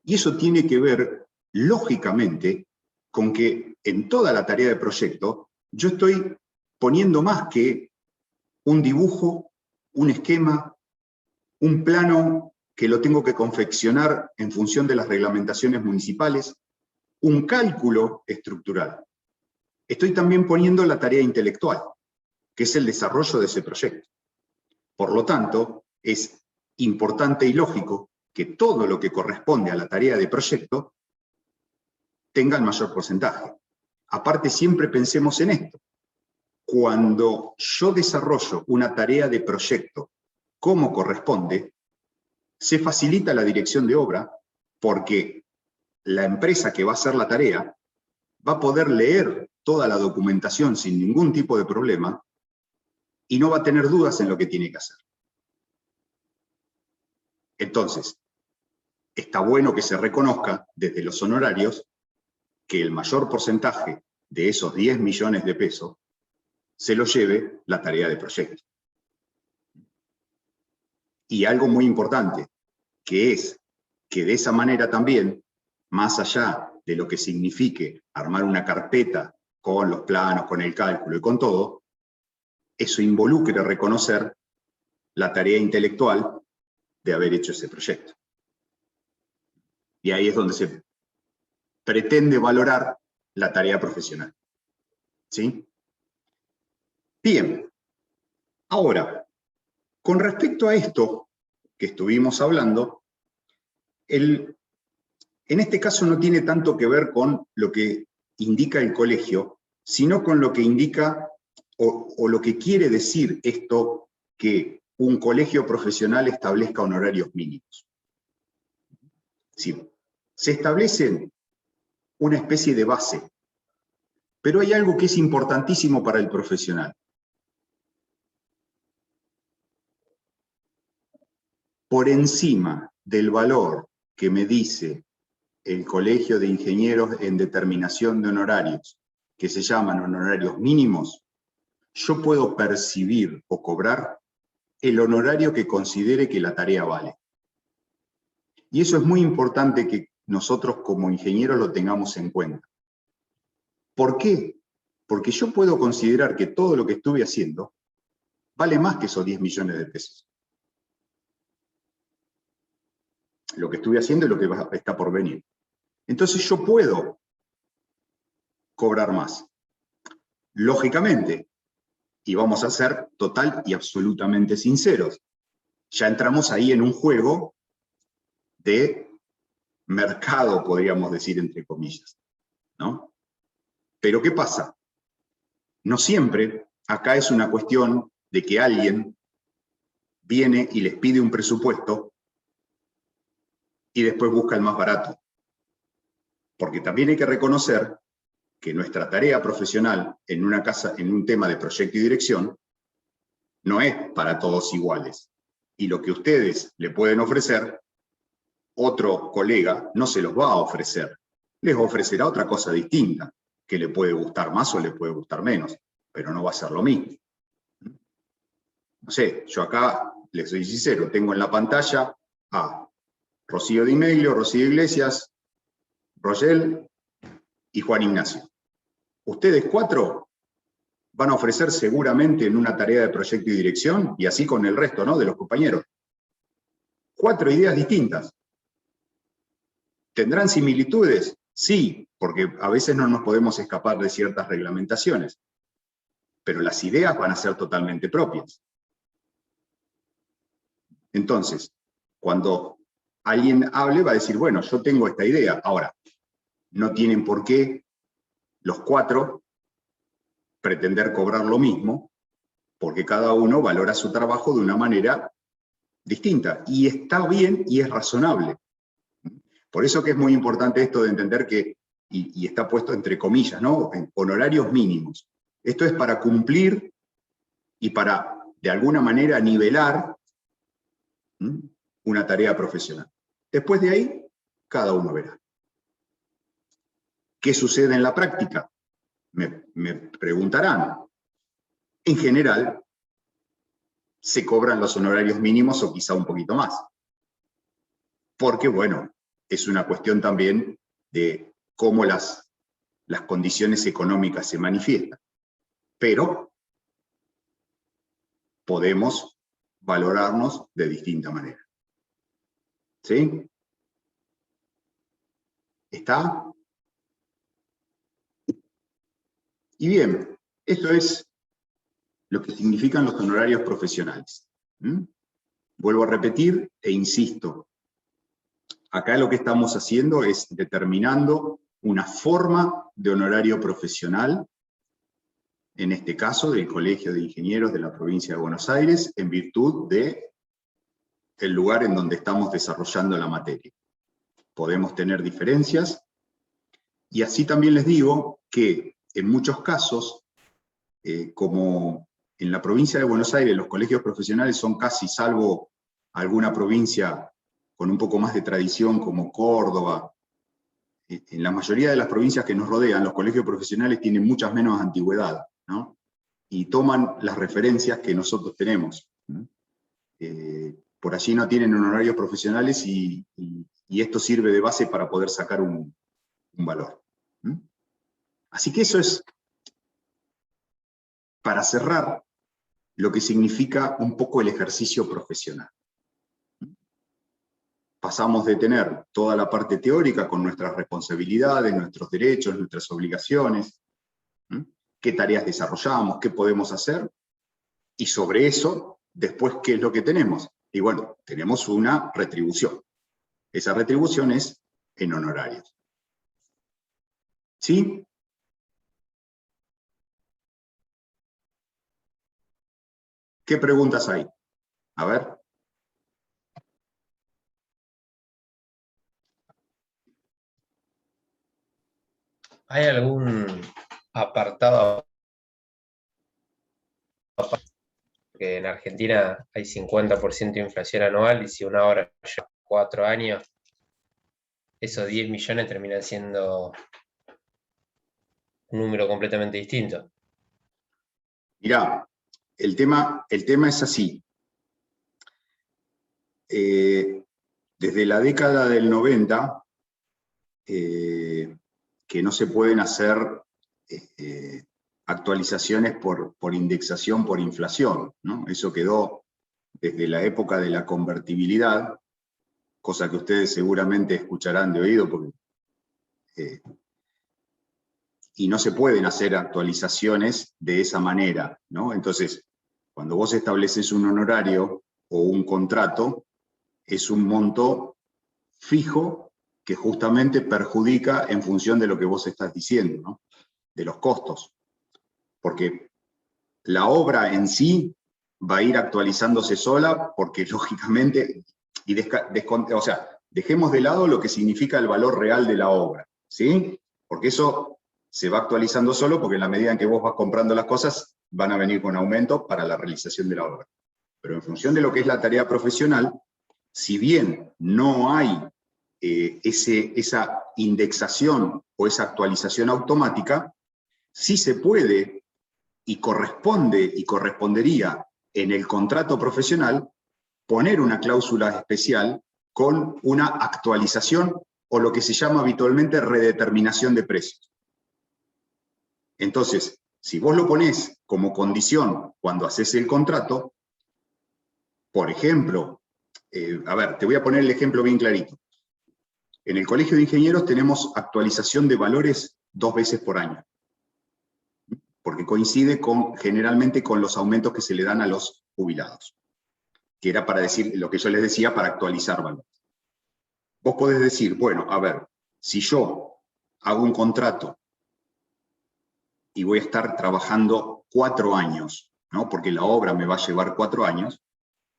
Y eso tiene que ver, lógicamente, con que en toda la tarea de proyecto yo estoy poniendo más que un dibujo, un esquema, un plano que lo tengo que confeccionar en función de las reglamentaciones municipales, un cálculo estructural. Estoy también poniendo la tarea intelectual, que es el desarrollo de ese proyecto. Por lo tanto, es importante y lógico que todo lo que corresponde a la tarea de proyecto tenga el mayor porcentaje. Aparte, siempre pensemos en esto. Cuando yo desarrollo una tarea de proyecto como corresponde, se facilita la dirección de obra porque la empresa que va a hacer la tarea va a poder leer toda la documentación sin ningún tipo de problema y no va a tener dudas en lo que tiene que hacer. Entonces, está bueno que se reconozca desde los honorarios que el mayor porcentaje de esos 10 millones de pesos se lo lleve la tarea de proyecto. Y algo muy importante, que es que de esa manera también, más allá de lo que signifique armar una carpeta con los planos, con el cálculo y con todo, eso involucre reconocer la tarea intelectual de haber hecho ese proyecto. Y ahí es donde se pretende valorar la tarea profesional. ¿Sí? Bien. Ahora, con respecto a esto que estuvimos hablando, en este caso no tiene tanto que ver con lo que indica el colegio, sino con lo que indica o lo que quiere decir esto que un colegio profesional establezca honorarios mínimos. Sí, se establecen una especie de base, pero hay algo que es importantísimo para el profesional. Por encima del valor que me dice el Colegio de Ingenieros en determinación de honorarios, que se llaman honorarios mínimos, yo puedo percibir o cobrar el honorario que considere que la tarea vale. Y eso es muy importante que nosotros como ingenieros lo tengamos en cuenta. ¿Por qué? Porque yo puedo considerar que todo lo que estuve haciendo vale más que esos 10 millones de pesos. Lo que estuve haciendo es lo que está por venir. Entonces yo puedo cobrar más. Lógicamente, y vamos a ser total y absolutamente sinceros, ya entramos ahí en un juego de mercado, podríamos decir entre comillas, ¿no? Pero ¿qué pasa? No siempre acá es una cuestión de que alguien viene y les pide un presupuesto y después busca el más barato. Porque también hay que reconocer que nuestra tarea profesional en un tema de proyecto y dirección no es para todos iguales. Y lo que ustedes le pueden ofrecer, otro colega no se los va a ofrecer. Les ofrecerá otra cosa distinta, que le puede gustar más o le puede gustar menos, pero no va a ser lo mismo. No sé, yo acá, les soy sincero, tengo en la pantalla a Rocío Di Meglio, Rocío Iglesias, Rogel y Juan Ignacio. Ustedes cuatro van a ofrecer seguramente en una tarea de proyecto y dirección, y así con el resto, ¿no?, de los compañeros. 4 ideas distintas. ¿Tendrán similitudes? Sí, porque a veces no nos podemos escapar de ciertas reglamentaciones. Pero las ideas van a ser totalmente propias. Entonces, Cuando alguien hable va a decir, bueno, yo tengo esta idea. Ahora, no tienen por qué los 4 pretender cobrar lo mismo, porque cada uno valora su trabajo de una manera distinta. Y está bien y es razonable. Por eso que es muy importante esto de entender que, y está puesto entre comillas, ¿no? En honorarios mínimos. Esto es para cumplir y para, de alguna manera, nivelar una tarea profesional. Después de ahí, cada uno verá. ¿Qué sucede en la práctica? Me preguntarán. En general, se cobran los honorarios mínimos o quizá un poquito más. Porque, bueno, es una cuestión también de cómo las condiciones económicas se manifiestan. Pero podemos valorarnos de distinta manera. ¿Sí? ¿Está? Y bien, esto es lo que significan los honorarios profesionales. Vuelvo a repetir e insisto. Acá lo que estamos haciendo es determinando una forma de honorario profesional, en este caso del Colegio de Ingenieros de la Provincia de Buenos Aires, en virtud del lugar en donde estamos desarrollando la materia. Podemos tener diferencias, y así también les digo que en muchos casos, como en la provincia de Buenos Aires los colegios profesionales son casi, salvo alguna provincia con un poco más de tradición como Córdoba, en la mayoría de las provincias que nos rodean, los colegios profesionales tienen muchas menos antigüedad, ¿no? Y toman las referencias que nosotros tenemos. Por allí no tienen honorarios profesionales y esto sirve de base para poder sacar un valor. Así que eso es, para cerrar, lo que significa un poco el ejercicio profesional. Pasamos de tener toda la parte teórica con nuestras responsabilidades, nuestros derechos, nuestras obligaciones, qué tareas desarrollamos, qué podemos hacer, y sobre eso, después, ¿qué es lo que tenemos? Y bueno, tenemos una retribución. Esa retribución es en honorarios. ¿Sí? ¿Qué preguntas hay? A ver. ¿Hay algún apartado? Porque en Argentina hay 50% de inflación anual, y si una hora lleva 4 años, esos 10 millones terminan siendo un número completamente distinto. Mirá, el tema es así. Desde la década del 90, que no se pueden hacer actualizaciones por indexación, por inflación, ¿no? Eso quedó desde la época de la convertibilidad, cosa que ustedes seguramente escucharán de oído, porque, y no se pueden hacer actualizaciones de esa manera, ¿no? Entonces, cuando vos estableces un honorario o un contrato, es un monto fijo que justamente perjudica en función de lo que vos estás diciendo, ¿no? De los costos. Porque la obra en sí va a ir actualizándose sola, porque lógicamente, o sea, dejemos de lado lo que significa el valor real de la obra, ¿sí? Porque eso se va actualizando solo, porque en la medida en que vos vas comprando las cosas, van a venir con aumento para la realización de la obra. Pero en función de lo que es la tarea profesional, si bien no hay esa indexación o esa actualización automática, sí se puede y corresponde y correspondería en el contrato profesional poner una cláusula especial con una actualización o lo que se llama habitualmente redeterminación de precios. Entonces, si vos lo ponés como condición cuando haces el contrato, por ejemplo, a ver, te voy a poner el ejemplo bien clarito. En el Colegio de Ingenieros tenemos actualización de valores 2 veces por año, porque coincide generalmente con los aumentos que se le dan a los jubilados. que era para decir lo que yo les decía, para actualizar valores. Vos podés decir, bueno, a ver, si yo hago un contrato y voy a estar trabajando 4 años, ¿no? Porque la obra me va a llevar 4 años,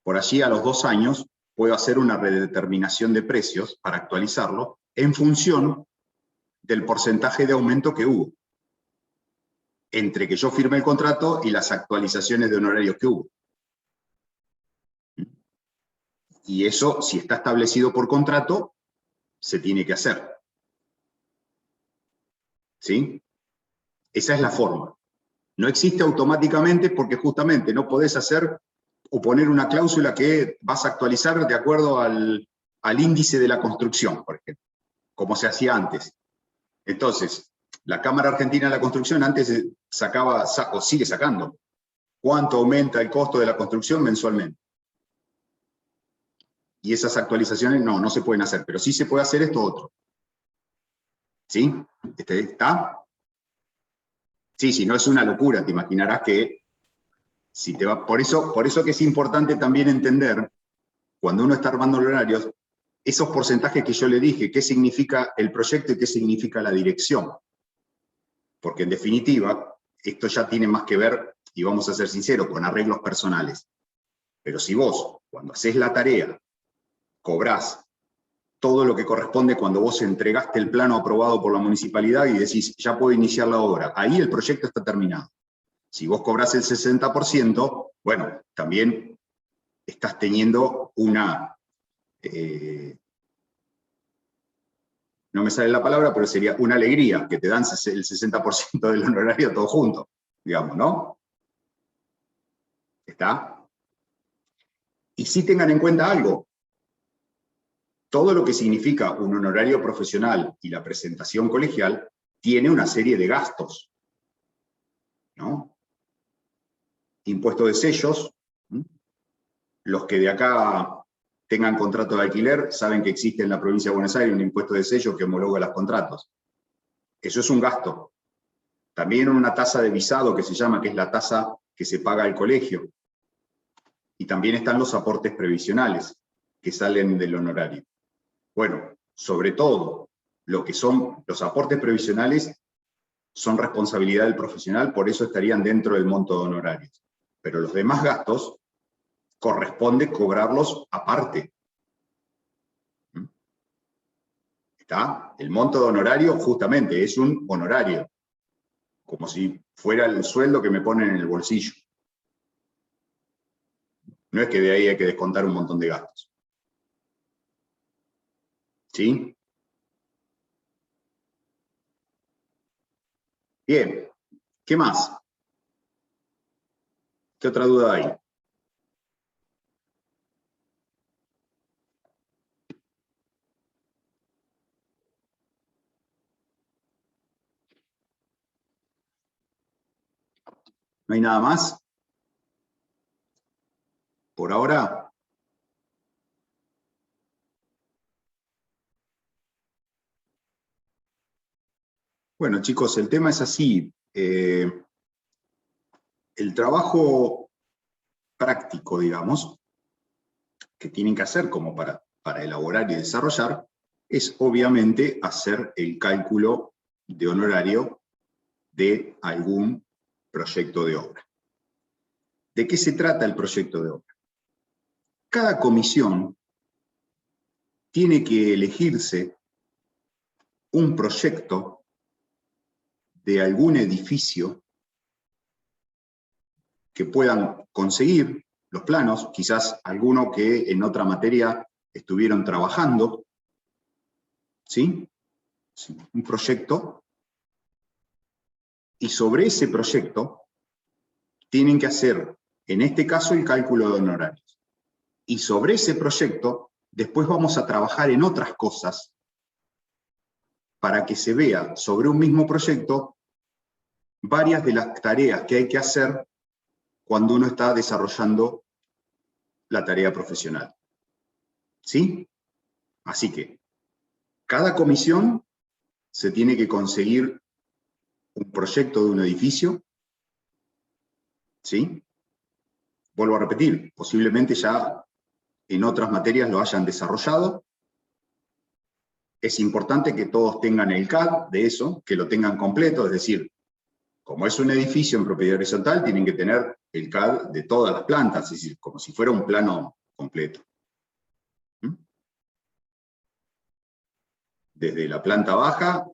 por allí a los 2 años puedo hacer una redeterminación de precios para actualizarlo en función del porcentaje de aumento que hubo entre que yo firme el contrato y las actualizaciones de honorarios que hubo. Y eso, si está establecido por contrato, se tiene que hacer. ¿Sí? Esa es la forma. No existe automáticamente porque justamente no podés hacer o poner una cláusula que vas a actualizar de acuerdo al índice de la construcción, por ejemplo, como se hacía antes. Entonces, la Cámara Argentina de la Construcción antes sacaba, o sigue sacando, cuánto aumenta el costo de la construcción mensualmente. Y esas actualizaciones no se pueden hacer, pero sí se puede hacer esto otro. ¿Sí? ¿Está? Sí, si no es una locura, te imaginarás que si te va. Por eso que es importante también entender, cuando uno está armando horarios, esos porcentajes que yo le dije, qué significa el proyecto y qué significa la dirección. Porque en definitiva, esto ya tiene más que ver, y vamos a ser sinceros, con arreglos personales. Pero si vos, cuando haces la tarea, cobrás todo lo que corresponde cuando vos entregaste el plano aprobado por la municipalidad y decís, ya puedo iniciar la obra, ahí el proyecto está terminado. Si vos cobrás el 60%, bueno, también estás teniendo una, no me sale la palabra, pero sería una alegría, que te dan el 60% del honorario todo junto, digamos, ¿no? ¿Está? Y sí tengan en cuenta algo, todo lo que significa un honorario profesional y la presentación colegial tiene una serie de gastos, ¿no? Impuesto de sellos, ¿sí? Los que de acá tengan contrato de alquiler saben que existe en la provincia de Buenos Aires un impuesto de sellos que homologa los contratos. Eso es un gasto. También una tasa de visado que se llama, que es la tasa que se paga al colegio. Y también están los aportes previsionales que salen del honorario. Bueno, sobre todo, lo que son los aportes previsionales son responsabilidad del profesional, por eso estarían dentro del monto de honorarios. Pero los demás gastos corresponde cobrarlos aparte. ¿Está? El monto de honorario justamente es un honorario, como si fuera el sueldo que me ponen en el bolsillo. No es que de ahí hay que descontar un montón de gastos. ¿Sí? Bien. ¿Qué más? ¿Qué otra duda hay? ¿No hay nada más? Por ahora. Bueno, chicos, el tema es así. El trabajo práctico, digamos, que tienen que hacer como para elaborar y desarrollar, es obviamente hacer el cálculo de honorario de algún proyecto de obra. ¿De qué se trata el proyecto de obra? Cada comisión tiene que elegirse un proyecto de algún edificio que puedan conseguir los planos, quizás alguno que en otra materia estuvieron trabajando, ¿sí? Sí, un proyecto, y sobre ese proyecto tienen que hacer, en este caso, el cálculo de honorarios. Y sobre ese proyecto, después vamos a trabajar en otras cosas para que se vea sobre un mismo proyecto varias de las tareas que hay que hacer cuando uno está desarrollando la tarea profesional. ¿Sí? Así que, cada comisión se tiene que conseguir un proyecto de un edificio, ¿sí? Vuelvo a repetir, posiblemente ya en otras materias lo hayan desarrollado. Es importante que todos tengan el CAD de eso, que lo tengan completo, es decir, como es un edificio en propiedad horizontal, tienen que tener el CAD de todas las plantas, es decir, como si fuera un plano completo. Desde la planta baja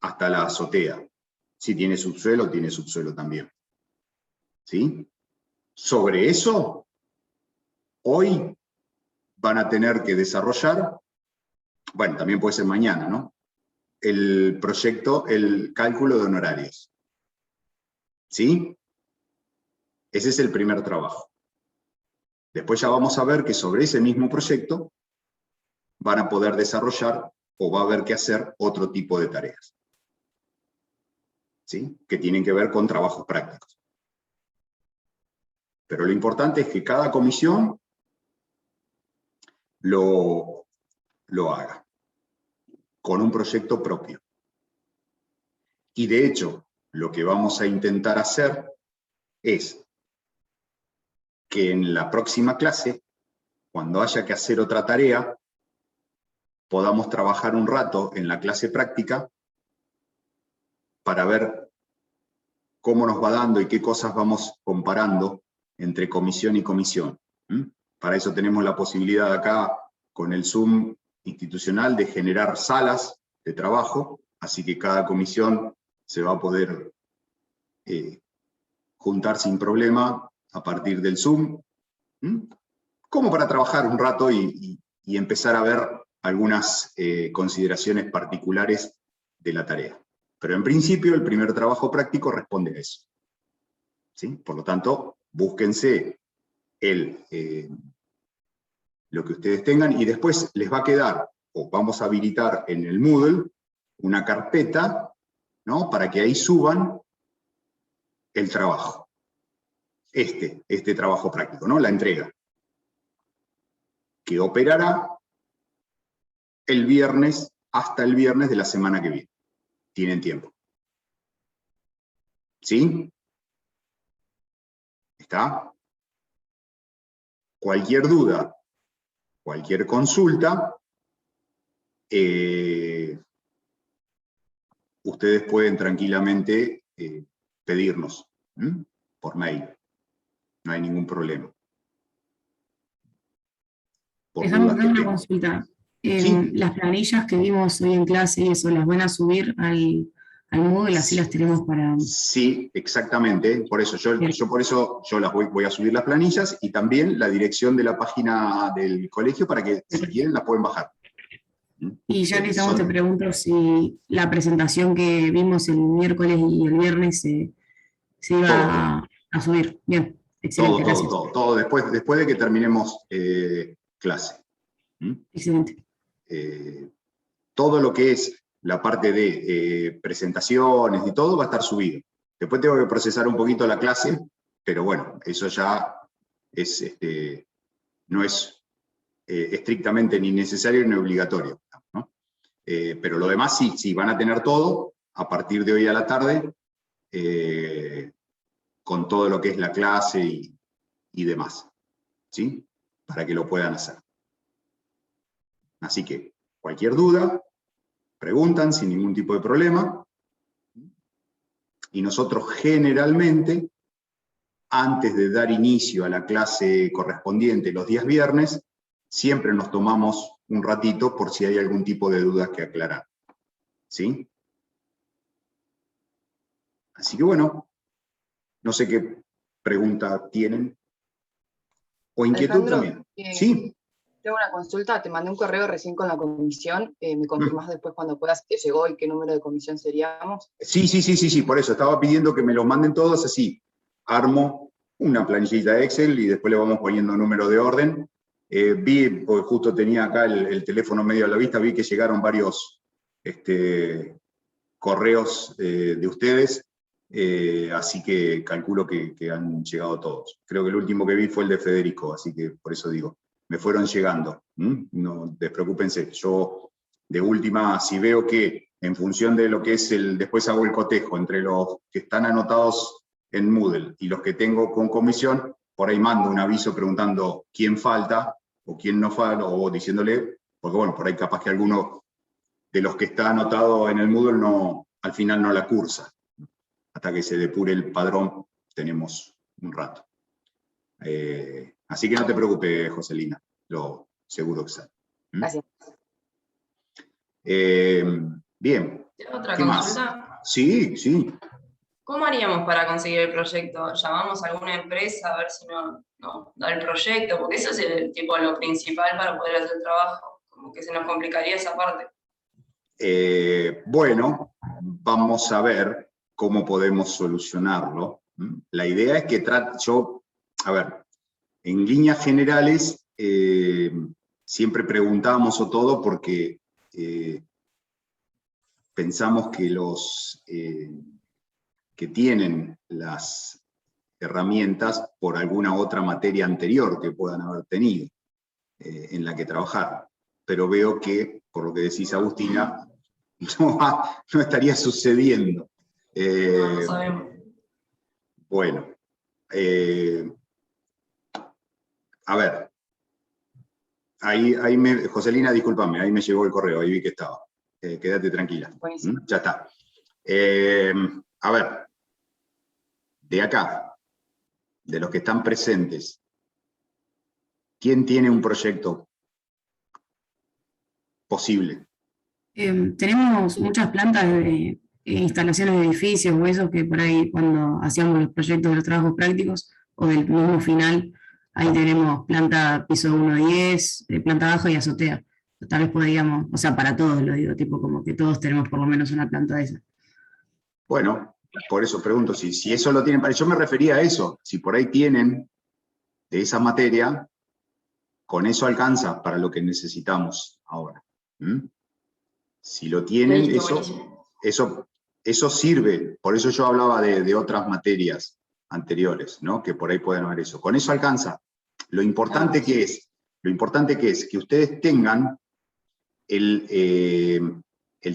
hasta la azotea. Si tiene subsuelo también. ¿Sí? Sobre eso, hoy van a tener que desarrollar, bueno, también puede ser mañana, ¿no? El proyecto, el cálculo de honorarios. ¿Sí? Ese es el primer trabajo. Después ya vamos a ver que sobre ese mismo proyecto van a poder desarrollar o va a haber que hacer otro tipo de tareas. ¿Sí? Que tienen que ver con trabajos prácticos. Pero lo importante es que cada comisión lo haga con un proyecto propio. Y de hecho, lo que vamos a intentar hacer es que en la próxima clase, cuando haya que hacer otra tarea, podamos trabajar un rato en la clase práctica para ver cómo nos va dando y qué cosas vamos comparando entre comisión y comisión. Para eso tenemos la posibilidad acá, con el Zoom institucional, de generar salas de trabajo, así que cada comisión se va a poder juntar sin problema a partir del Zoom, como para trabajar un rato y empezar a ver algunas consideraciones particulares de la tarea. Pero en principio el primer trabajo práctico responde a eso. ¿Sí? Por lo tanto, búsquense lo que ustedes tengan y después les va a quedar, o vamos a habilitar en el Moodle, una carpeta, ¿no? Para que ahí suban el trabajo. Este trabajo práctico, ¿no? La entrega. Que operará el viernes, hasta el viernes de la semana que viene. Tienen tiempo. ¿Sí? ¿Está? Cualquier duda, cualquier consulta, ustedes pueden tranquilamente pedirnos por mail. No hay ningún problema. Dejamos una consulta. Sí. Las planillas que vimos hoy en clase y eso, ¿las van a subir al Moodle? Así las tenemos para... Sí, exactamente. Por eso yo las voy a subir las planillas y también la dirección de la página del colegio para que, si quieren, las pueden bajar. Y ya que estamos, te pregunto si la presentación que vimos el miércoles y el viernes se iba a subir. Bien, excelente, gracias. Todo. Después de que terminemos clase. Excelente. Todo lo que es la parte de presentaciones y todo va a estar subido. Después tengo que procesar un poquito la clase, pero bueno, eso ya es, no es estrictamente ni necesario ni obligatorio, ¿no? Pero lo demás sí, van a tener todo a partir de hoy a la tarde, con todo lo que es la clase y demás, ¿sí? Para que lo puedan hacer. Así que, cualquier duda, preguntan sin ningún tipo de problema. Y nosotros generalmente, antes de dar inicio a la clase correspondiente los días viernes, siempre nos tomamos un ratito por si hay algún tipo de dudas que aclarar. ¿Sí? Así que bueno, no sé qué pregunta tienen. O inquietud también. Sí. Tengo una consulta, te mandé un correo recién con la comisión, me confirmás después cuando puedas que llegó y qué número de comisión seríamos. Sí, por eso estaba pidiendo que me lo manden todos así. Armo una planillita de Excel y después le vamos poniendo número de orden. Porque justo tenía acá el teléfono medio a la vista, vi que llegaron varios correos de ustedes, así que calculo que han llegado todos. Creo que el último que vi fue el de Federico, así que por eso digo. Me fueron llegando, no despreocúpense, yo de última, si veo que en función de lo que es después hago el cotejo entre los que están anotados en Moodle y los que tengo con comisión, por ahí mando un aviso preguntando quién falta, o quién no falta, o diciéndole, porque bueno, por ahí capaz que alguno de los que está anotado en el Moodle no, al final no la cursa. Hasta que se depure el padrón tenemos un rato. Así que no te preocupes, Joselina, lo seguro que sale. Gracias. Bien. ¿Tengo otra ¿Qué consulta? más? Sí, sí. ¿Cómo haríamos para conseguir el proyecto? ¿Llamamos a alguna empresa a ver si nos da el proyecto? Porque eso es tipo lo principal para poder hacer el trabajo. Como que se nos complicaría esa parte. Bueno, vamos a ver cómo podemos solucionarlo. La idea es que a ver, en líneas generales, siempre preguntamos o todo porque pensamos que los que tienen las herramientas por alguna otra materia anterior que puedan haber tenido en la que trabajar. Pero veo que, por lo que decís, Agustina, no estaría sucediendo. No sabemos. Bueno, a ver, Joselina, discúlpame, ahí me llegó el correo, ahí vi que estaba. Quédate tranquila. Buenísimo. Ya está. A ver, de acá, de los que están presentes, ¿quién tiene un proyecto posible? Tenemos muchas plantas de instalaciones de edificios o eso que por ahí cuando hacíamos los proyectos de los trabajos prácticos o del mismo final, ahí tenemos planta piso 1 a 10, planta baja y azotea. Tal vez podríamos, o sea, para todos lo digo, tipo como que todos tenemos por lo menos una planta de esa. Bueno, por eso pregunto, si eso lo tienen, yo me refería a eso, si por ahí tienen de esa materia, con eso alcanza para lo que necesitamos ahora. Si lo tienen, Listo, eso sirve, por eso yo hablaba de otras materias anteriores, ¿no? Que por ahí pueden haber eso. Con eso alcanza. Lo importante que es que ustedes tengan el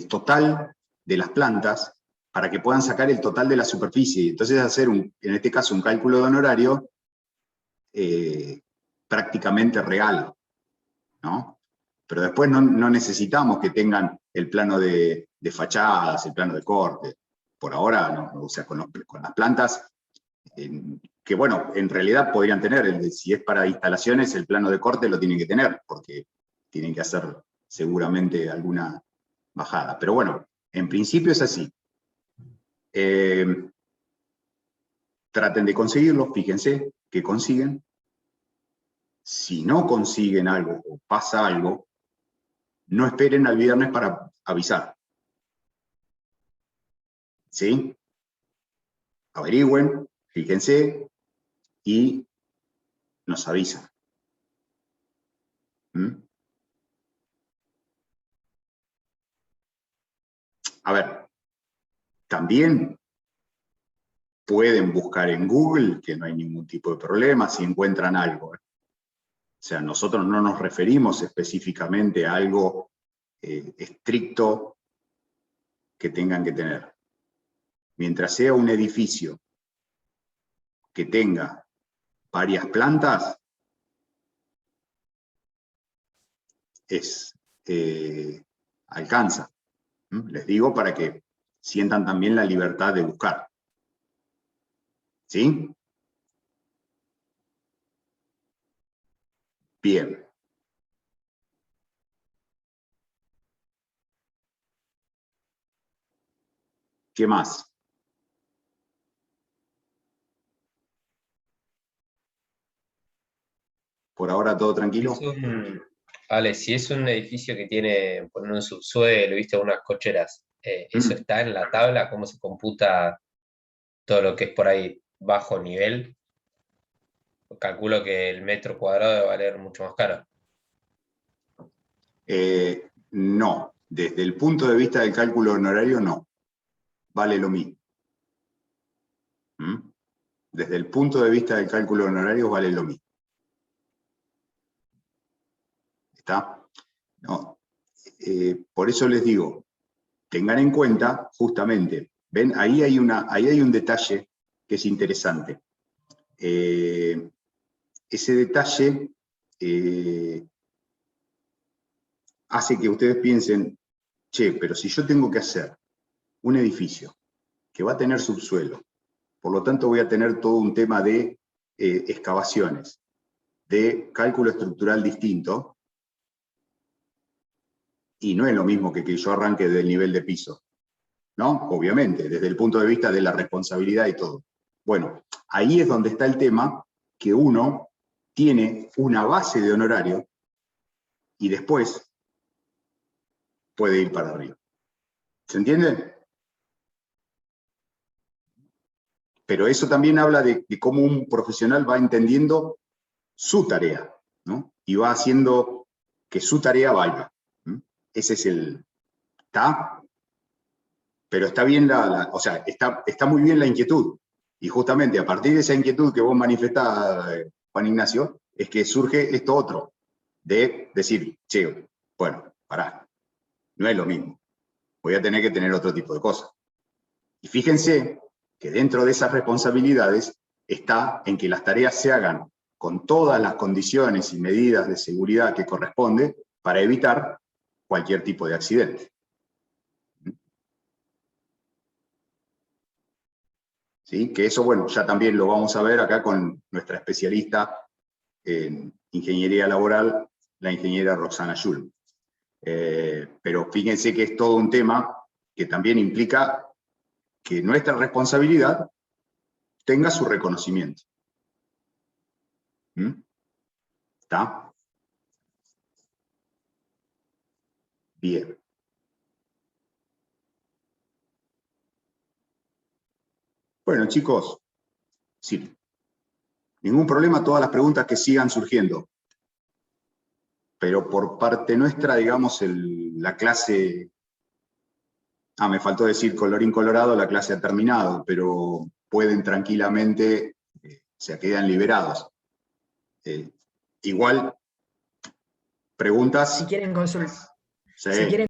total de las plantas para que puedan sacar el total de la superficie. Entonces hacer, en este caso, un cálculo de honorario prácticamente real, ¿no? Pero después no necesitamos que tengan el plano de fachadas, el plano de corte. Por ahora, no, o sea, con las plantas, que bueno, en realidad podrían tener, si es para instalaciones, el plano de corte lo tienen que tener, porque tienen que hacer seguramente alguna bajada. Pero bueno, en principio es así. Traten de conseguirlo, fíjense que consiguen. Si no consiguen algo o pasa algo, no esperen al viernes para avisar. ¿Sí? Averigüen, fíjense y nos avisan. A ver, también pueden buscar en Google, que no hay ningún tipo de problema si encuentran algo. O sea, nosotros no nos referimos específicamente a algo estricto que tengan que tener. Mientras sea un edificio que tenga varias plantas, alcanza. Les digo para que sientan también la libertad de buscar. ¿Sí? Bien. ¿Qué más? ¿Por ahora todo tranquilo? Ale, si es un edificio que tiene por un subsuelo, viste, unas cocheras, ¿eso está en la tabla? ¿Cómo se computa todo lo que es por ahí bajo nivel? Calculo que el metro cuadrado debe valer mucho más caro. No, desde el punto de vista del cálculo honorario, no. Vale lo mismo. Desde el punto de vista del cálculo honorario, vale lo mismo. ¿Está? No. Por eso les digo, tengan en cuenta, justamente, ven, ahí hay un detalle que es interesante. ese detalle hace que ustedes piensen, che, pero si yo tengo que hacer un edificio que va a tener subsuelo, por lo tanto voy a tener todo un tema de excavaciones, de cálculo estructural distinto, y no es lo mismo que yo arranque del nivel de piso, ¿no? Obviamente, desde el punto de vista de la responsabilidad y todo. Bueno, ahí es donde está el tema, que uno tiene una base de honorario y después puede ir para arriba. ¿Se entiende? Pero eso también habla de cómo un profesional va entendiendo su tarea, ¿no? Y va haciendo que su tarea valga. Ese es el... ¿Está? Pero está bien o sea, está muy bien la inquietud. Y justamente a partir de esa inquietud que vos manifestás, Juan Ignacio, es que surge esto otro, de decir, che, bueno, pará, no es lo mismo. Voy a tener que tener otro tipo de cosas. Y fíjense que dentro de esas responsabilidades está en que las tareas se hagan con todas las condiciones y medidas de seguridad que corresponde para evitar cualquier tipo de accidente. ¿Sí? Que eso, bueno, ya también lo vamos a ver acá con nuestra especialista en ingeniería laboral, la ingeniera Roxana Schulm. Pero fíjense que es todo un tema que también implica que nuestra responsabilidad tenga su reconocimiento. ¿Está? Bien. Bueno, chicos, sí, ningún problema, todas las preguntas que sigan surgiendo. Pero por parte nuestra, digamos, la clase... me faltó decir colorín colorado, la clase ha terminado, pero pueden tranquilamente, se quedan liberados. Igual, preguntas... Si quieren consultar. Sí. Si quieren